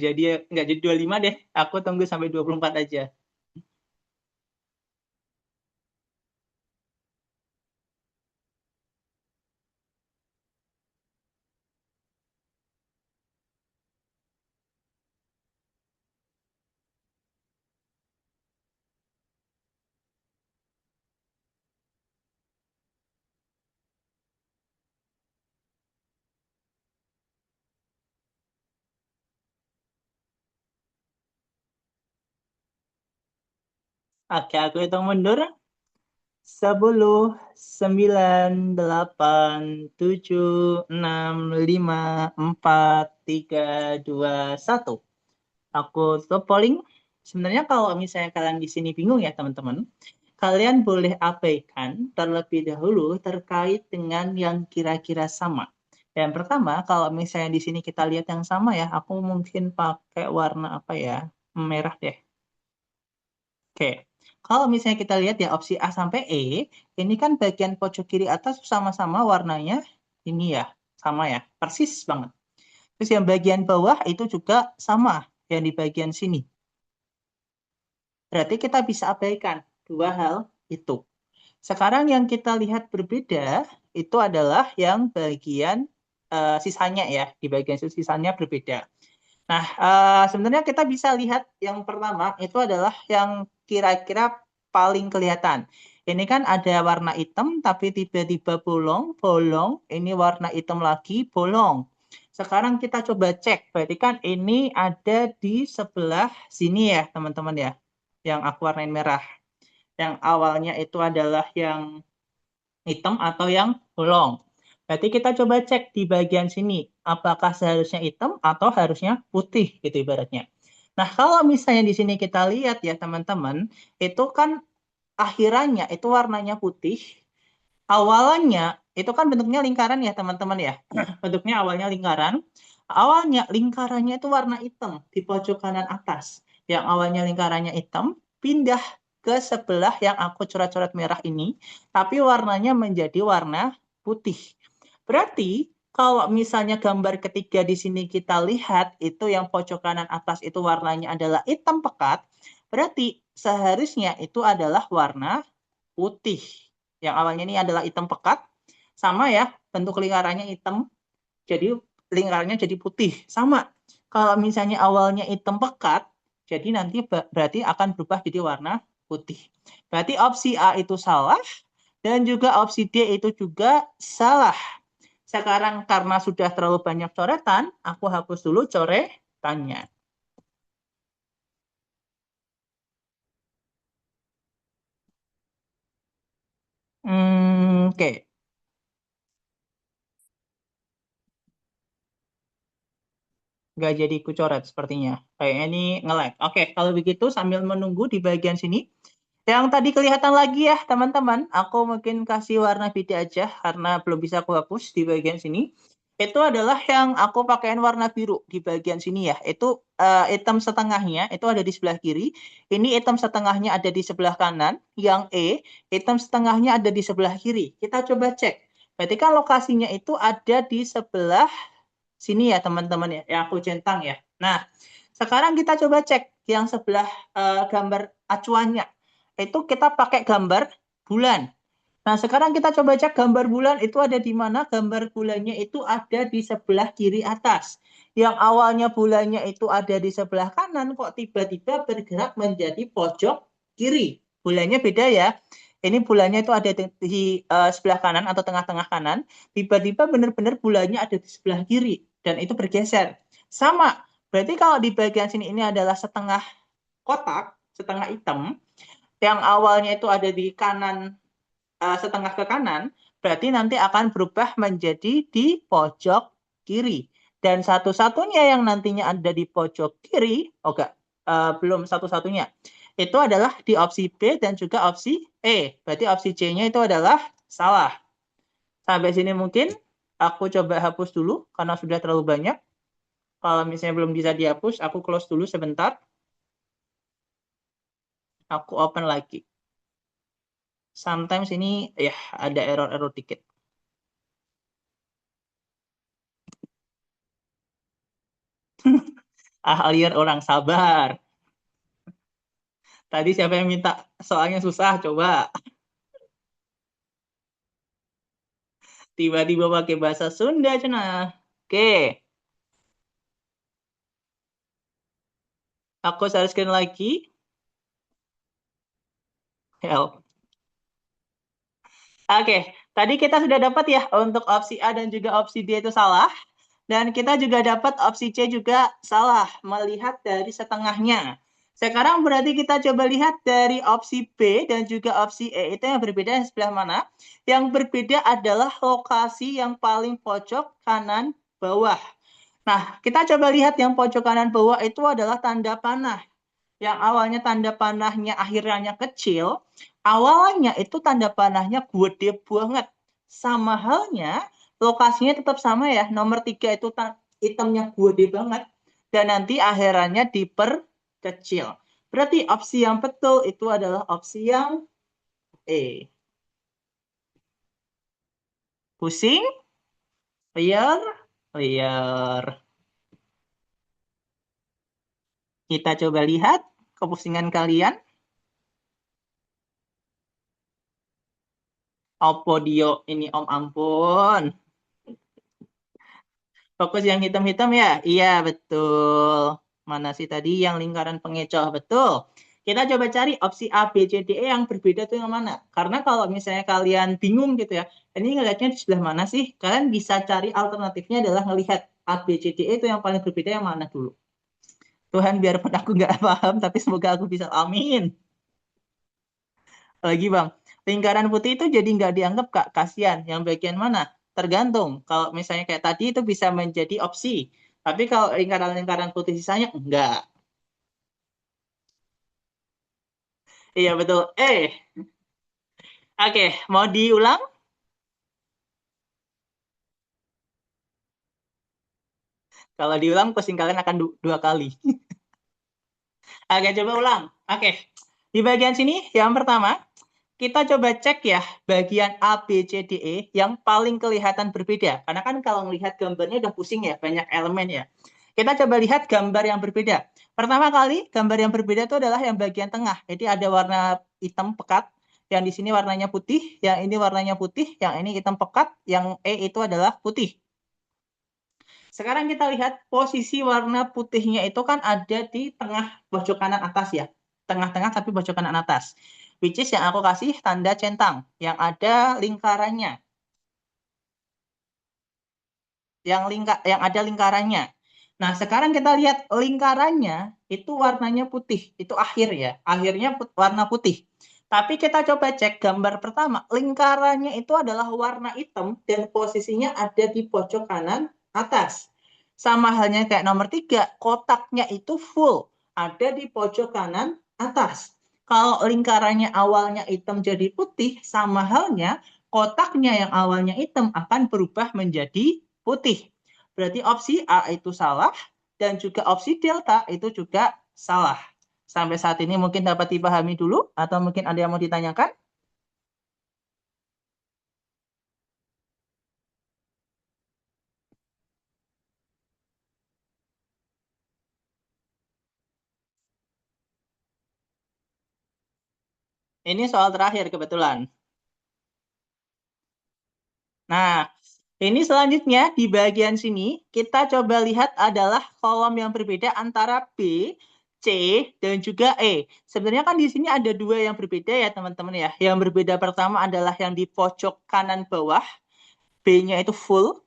jadi 25 deh. Aku tunggu sampai 24 aja. Oke, aku hitung mundur. 10, 9, 8, 7, 6, 5, 4, 3, 2, 1. Aku tutup polling. Sebenarnya kalau misalnya kalian di sini bingung ya teman-teman, kalian boleh abaikan terlebih dahulu terkait dengan yang kira-kira sama. Yang pertama, kalau misalnya di sini kita lihat yang sama ya, aku mungkin pakai warna apa ya? Merah deh. Oke. Kalau misalnya kita lihat ya opsi A sampai E, ini kan bagian pojok kiri atas sama-sama warnanya ini ya, sama ya, persis banget. Terus yang bagian bawah itu juga sama, yang di bagian sini. Berarti kita bisa abaikan dua hal itu. Sekarang yang kita lihat berbeda itu adalah yang bagian sisanya ya, di bagian sisanya berbeda. Nah, sebenarnya kita bisa lihat yang pertama itu adalah yang kira-kira paling kelihatan. Ini kan ada warna hitam, tapi tiba-tiba bolong, bolong. Ini warna hitam lagi, bolong. Sekarang kita coba cek. Berarti kan ini ada di sebelah sini ya, teman-teman ya. Yang aku warnain merah. Yang awalnya itu adalah yang hitam atau yang bolong. Berarti kita coba cek di bagian sini, apakah seharusnya hitam atau harusnya putih gitu ibaratnya. Nah, kalau misalnya di sini kita lihat ya teman-teman, itu kan akhirannya itu warnanya putih, awalnya itu kan bentuknya lingkaran ya teman-teman ya. Bentuknya awalnya lingkaran, awalnya lingkarannya itu warna hitam di pojok kanan atas. Yang awalnya lingkarannya hitam, pindah ke sebelah yang aku coret-coret merah ini, tapi warnanya menjadi warna putih. Berarti kalau misalnya gambar ketiga di sini kita lihat itu yang pojok kanan atas itu warnanya adalah hitam pekat, berarti seharusnya itu adalah warna putih. Yang awalnya ini adalah hitam pekat, sama ya, bentuk lingkarannya hitam, jadi lingkarannya jadi putih. Sama. Kalau misalnya awalnya hitam pekat, jadi nanti berarti akan berubah jadi warna putih. Berarti opsi A itu salah, dan juga opsi D itu juga salah. Sekarang karena sudah terlalu banyak coretan, aku hapus dulu coretannya. Oke. Nggak jadi ku coret sepertinya. Kayaknya ini nge-lag. Oke, kalau begitu sambil menunggu di bagian sini. Yang tadi kelihatan lagi ya teman-teman. Aku mungkin kasih warna beda aja karena belum bisa aku hapus di bagian sini. Itu adalah yang aku pakaiin warna biru di bagian sini ya. Itu hitam setengahnya itu ada di sebelah kiri. Ini hitam setengahnya ada di sebelah kanan. Yang E, hitam setengahnya ada di sebelah kiri. Kita coba cek. Berarti kan lokasinya itu ada di sebelah sini ya teman-teman ya, yang aku centang ya. Nah, sekarang kita coba cek yang sebelah gambar acuannya. Itu kita pakai gambar bulan. Nah, sekarang kita coba cek gambar bulan itu ada di mana? Gambar bulannya itu ada di sebelah kiri atas. Yang awalnya bulannya itu ada di sebelah kanan, kok tiba-tiba bergerak menjadi pojok kiri. Bulannya beda ya. ini bulannya itu ada di sebelah kanan atau tengah-tengah kanan, tiba-tiba benar-benar bulannya ada di sebelah kiri, dan itu bergeser. Sama, berarti kalau di bagian sini ini adalah setengah kotak, setengah hitam, yang awalnya itu ada di kanan, setengah ke kanan, berarti nanti akan berubah menjadi di pojok kiri. Dan satu-satunya yang nantinya ada di pojok kiri, belum satu-satunya, itu adalah di opsi B dan juga opsi E. Berarti opsi C-nya itu adalah salah. Sampai sini mungkin aku coba hapus dulu karena sudah terlalu banyak. Kalau misalnya belum bisa dihapus, aku close dulu sebentar. Aku open lagi. Sometimes ini ya ada error-error dikit. Alian orang sabar. Tadi siapa yang minta soalnya susah? Coba. Tiba-tiba pakai bahasa Sunda, cenah. Oke, aku share screen lagi. Help. Oke, tadi kita sudah dapat ya untuk opsi A dan juga opsi D itu salah. Dan kita juga dapat opsi C juga salah, melihat dari setengahnya. Sekarang berarti kita coba lihat dari opsi B dan juga opsi E. Itu yang berbeda yang sebelah mana? Yang berbeda adalah lokasi yang paling pojok kanan bawah. Nah, kita coba lihat yang pojok kanan bawah itu adalah tanda panah. Yang awalnya tanda panahnya akhirnya kecil, awalnya itu tanda panahnya gede banget. Sama halnya, lokasinya tetap sama ya. Nomor 3 itu hitamnya gede banget. Dan nanti akhirannya diperkecil. Berarti opsi yang betul itu adalah opsi yang E. Pusing? Liar? Liar. Kita coba lihat kepusingan kalian. Oppo Dio ini om ampun. Fokus yang hitam-hitam ya? Iya, betul. Mana sih tadi yang lingkaran pengecoh? Betul. Kita coba cari opsi A, B, C, D, E yang berbeda tuh yang mana? Karena kalau misalnya kalian bingung gitu ya, ini ngelihatnya di sebelah mana sih? Kalian bisa cari alternatifnya adalah ngelihat A, B, C, D, E itu yang paling berbeda yang mana dulu. Tuhan biarpun aku nggak paham, tapi semoga aku bisa. Amin. Lagi Bang, lingkaran putih itu jadi nggak dianggap Kak, kasihan. Yang bagian mana? Tergantung. Kalau misalnya kayak tadi itu bisa menjadi opsi. Tapi kalau lingkaran-lingkaran putih sisanya enggak. Iya betul. Oke, mau diulang? Kalau diulang pusing kalian akan dua kali. Oke, coba ulang. Oke. Di bagian sini yang pertama, kita coba cek ya bagian A, B, C, D, E yang paling kelihatan berbeda. Karena kan kalau melihat gambarnya udah pusing ya, banyak elemen ya. Kita coba lihat gambar yang berbeda. Pertama kali, gambar yang berbeda itu adalah yang bagian tengah. Jadi ada warna hitam pekat, yang di sini warnanya putih, yang ini warnanya putih, yang ini hitam pekat, yang E itu adalah putih. Sekarang kita lihat posisi warna putihnya itu kan ada di tengah pojok kanan atas ya. Tengah-tengah tapi pojok kanan atas. Which is yang aku kasih tanda centang. Yang ada lingkarannya. Yang ada lingkarannya. Nah, sekarang kita lihat lingkarannya itu warnanya putih. Itu akhir ya. Akhirnya warna putih. Tapi kita coba cek gambar pertama. Lingkarannya itu adalah warna hitam dan posisinya ada di pojok kanan atas. Sama halnya kayak nomor 3, kotaknya itu full. Ada di pojok kanan atas. Kalau lingkarannya awalnya hitam jadi putih, sama halnya kotaknya yang awalnya hitam akan berubah menjadi putih. Berarti opsi A itu salah dan juga opsi delta itu juga salah. Sampai saat ini mungkin dapat dipahami dulu atau mungkin ada yang mau ditanyakan? Ini soal terakhir kebetulan. Nah, ini selanjutnya di bagian sini kita coba lihat adalah kolom yang berbeda antara B, C dan juga E. Sebenarnya kan di sini ada dua yang berbeda ya teman-teman ya. Yang berbeda pertama adalah yang di pojok kanan bawah, B-nya itu full,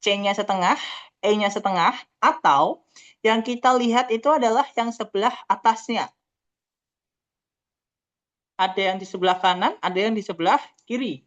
C-nya setengah, E-nya setengah, atau yang kita lihat itu adalah yang sebelah atasnya. Ada yang di sebelah kanan, ada yang di sebelah kiri.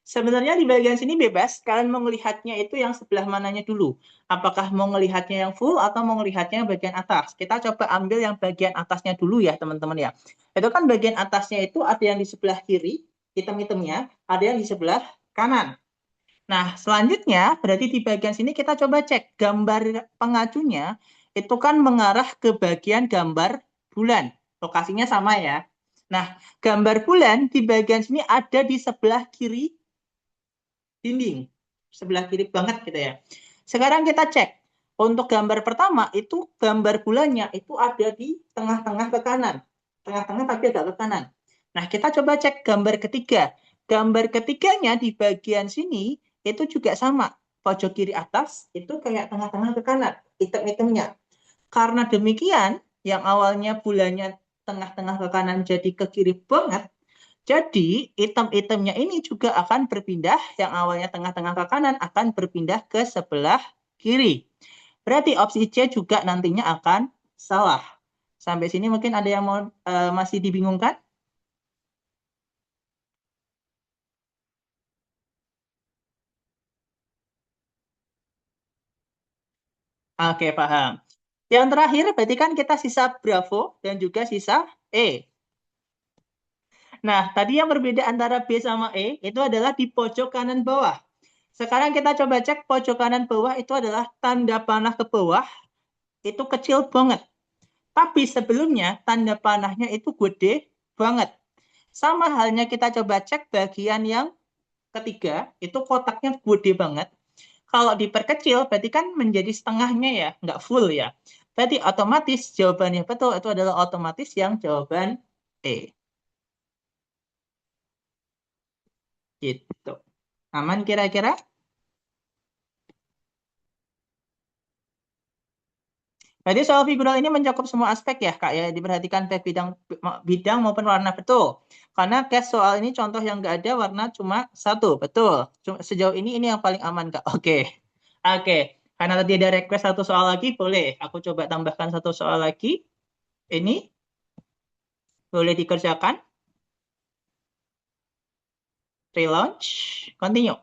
Sebenarnya di bagian sini bebas, kalian mau melihatnya itu yang sebelah mananya dulu. Apakah mau melihatnya yang full atau mau melihatnya yang bagian atas? Kita coba ambil yang bagian atasnya dulu ya teman-teman ya. Itu kan bagian atasnya itu ada yang di sebelah kiri, hitam-hitamnya, ada yang di sebelah kanan. Nah, selanjutnya berarti di bagian sini kita coba cek gambar pengacunya itu kan mengarah ke bagian gambar bulan. Lokasinya sama ya. Nah, gambar bulan di bagian sini ada di sebelah kiri dinding. Sebelah kiri banget gitu ya. Sekarang kita cek. Untuk gambar pertama itu gambar bulannya itu ada di tengah-tengah ke kanan. Tengah-tengah tapi agak ke kanan. Nah, kita coba cek gambar ketiga. Gambar ketiganya di bagian sini itu juga sama. Pojok kiri atas itu kayak tengah-tengah ke kanan. Hitam-hitamnya. Karena demikian, yang awalnya bulannya tengah-tengah ke kanan jadi ke kiri banget, jadi, item-itemnya ini juga akan berpindah, yang awalnya tengah-tengah ke kanan akan berpindah ke sebelah kiri. Berarti opsi C juga nantinya akan salah. Sampai sini mungkin ada yang mau masih dibingungkan? Oke, paham. Yang terakhir berarti kan kita sisa Bravo dan juga sisa E. Nah, tadi yang berbeda antara B sama E itu adalah di pojok kanan bawah. Sekarang kita coba cek pojok kanan bawah itu adalah tanda panah ke bawah, itu kecil banget. Tapi sebelumnya tanda panahnya itu gede banget. Sama halnya kita coba cek bagian yang ketiga, itu kotaknya gede banget. Kalau diperkecil berarti kan menjadi setengahnya ya, nggak full ya. Berarti otomatis jawabannya betul itu adalah otomatis yang jawaban E. Gitu. Aman kira-kira? Berarti soal figural ini mencakup semua aspek ya, Kak, ya. Diperhatikan baik bidang bidang maupun warna, betul. Karena case soal ini contoh yang nggak ada warna cuma satu, betul. Sejauh ini yang paling aman, Kak. Oke. Oke. Karena tadi ada request satu soal lagi, boleh. Aku coba tambahkan satu soal lagi. Ini boleh dikerjakan. Relaunch. Continue.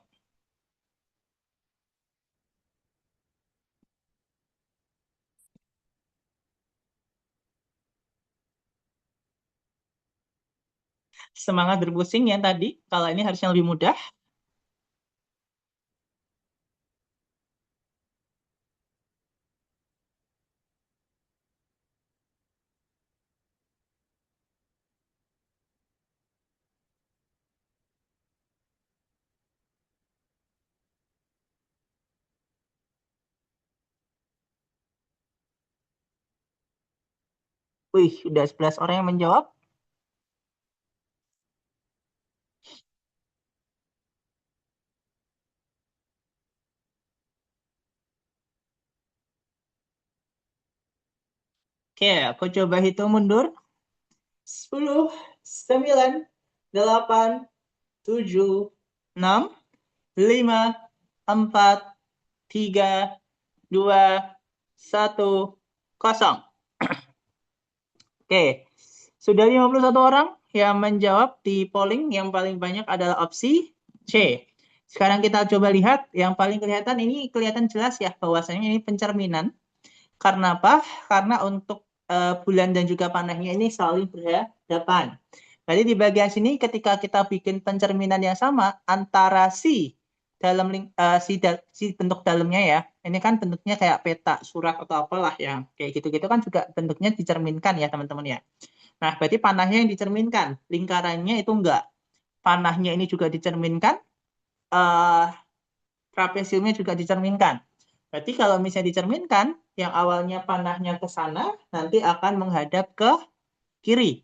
Semangat berpusing yang tadi. Kalau ini harusnya lebih mudah. Wih, udah 11 orang yang menjawab. Oke, aku coba hitung mundur. 10, 9, 8, 7, 6, 5, 4, 3, 2, 1, 0. Oke, sudah 51 orang yang menjawab di polling. Yang paling banyak adalah opsi C. Sekarang kita coba lihat yang paling kelihatan, ini kelihatan jelas ya bahwasanya ini pencerminan. Karena apa? Karena untuk bulan dan juga panahnya ini saling berhadapan. Jadi di bagian sini ketika kita bikin pencerminan yang sama antara dalam si bentuk dalamnya ya. Ini kan bentuknya kayak peta, surat atau apalah yang kayak gitu-gitu kan juga bentuknya dicerminkan ya teman-teman ya. Nah, berarti panahnya yang dicerminkan, lingkarannya itu enggak. Panahnya ini juga dicerminkan, eh trapesiumnya juga dicerminkan. Berarti kalau misalnya dicerminkan, yang awalnya panahnya ke sana, nanti akan menghadap ke kiri.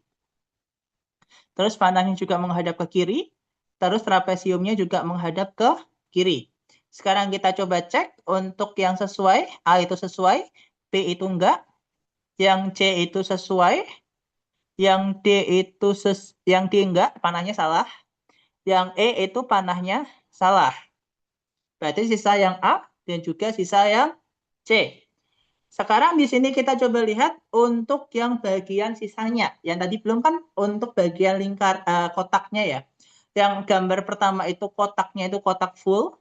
Terus panahnya juga menghadap ke kiri, terus trapesiumnya juga menghadap ke kiri. Sekarang kita coba cek untuk yang sesuai, A itu sesuai, B itu enggak, yang C itu sesuai, yang D itu yang D enggak, panahnya salah, yang E itu panahnya salah. Berarti sisa yang A dan juga sisa yang C. Sekarang di sini kita coba lihat untuk yang bagian sisanya. Yang tadi belum kan untuk bagian lingkar kotaknya ya. Yang gambar pertama itu kotaknya itu kotak full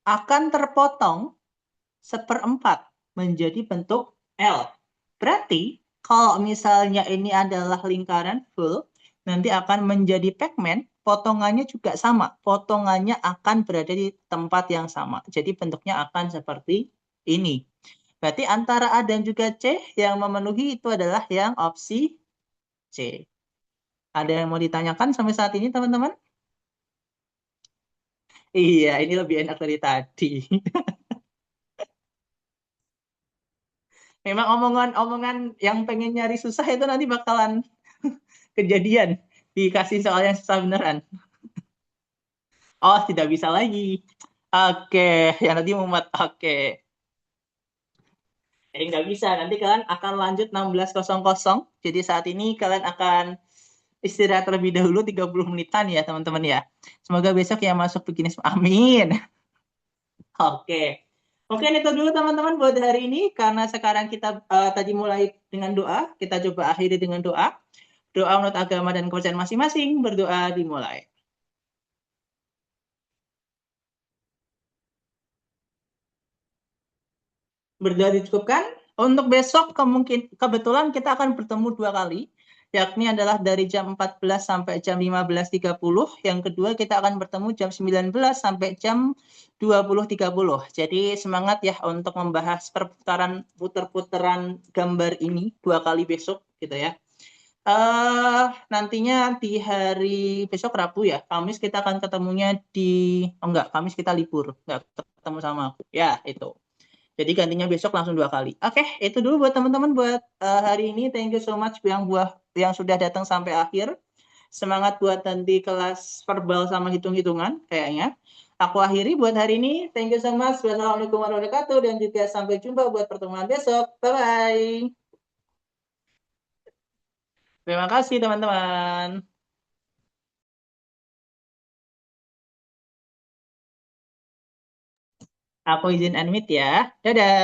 akan terpotong seperempat menjadi bentuk L. Berarti kalau misalnya ini adalah lingkaran full, nanti akan menjadi pigmen, potongannya juga sama. Potongannya akan berada di tempat yang sama. Jadi bentuknya akan seperti ini. Berarti antara A dan juga C yang memenuhi itu adalah yang opsi C. Ada yang mau ditanyakan sampai saat ini, teman-teman? Iya, ini lebih enak dari tadi. Memang omongan-omongan yang pengen nyari susah itu nanti bakalan kejadian. Dikasih soal yang susah beneran. Oh, tidak bisa lagi. Oke, yang tadi mumet. Oke. Nggak bisa. Nanti kalian akan lanjut 16.00. Jadi saat ini kalian akan istirahat terlebih dahulu 30 menitan ya, teman-teman ya. Semoga besok yang masuk begini. Amin. Oke. Mungkin itu dulu teman-teman buat hari ini. Karena sekarang kita tadi mulai dengan doa. Kita coba akhiri dengan doa. Doa menurut agama dan kepercayaan masing-masing. Berdoa dimulai. Berdoa dicukupkan. Untuk besok kebetulan kita akan bertemu dua kali, yakni adalah dari jam 14 sampai jam 15.30. Yang kedua kita akan bertemu jam 19 sampai jam 20.30. Jadi semangat ya untuk membahas perputaran puter-puteran gambar ini dua kali besok gitu ya. Nantinya di hari besok Rabu ya, Kamis kita akan ketemunya enggak, Kamis kita libur, enggak ketemu sama aku. Ya, itu. Jadi gantinya besok langsung dua kali. Oke, itu dulu buat teman-teman buat hari ini. Thank you so much yang sudah datang sampai akhir. Semangat buat nanti kelas verbal sama hitung-hitungan kayaknya. Aku akhiri buat hari ini. Thank you so much. Wassalamualaikum warahmatullahi wabarakatuh dan juga sampai jumpa buat pertemuan besok. Bye bye. Terima kasih teman-teman. Aku izin unmute ya. Dadah.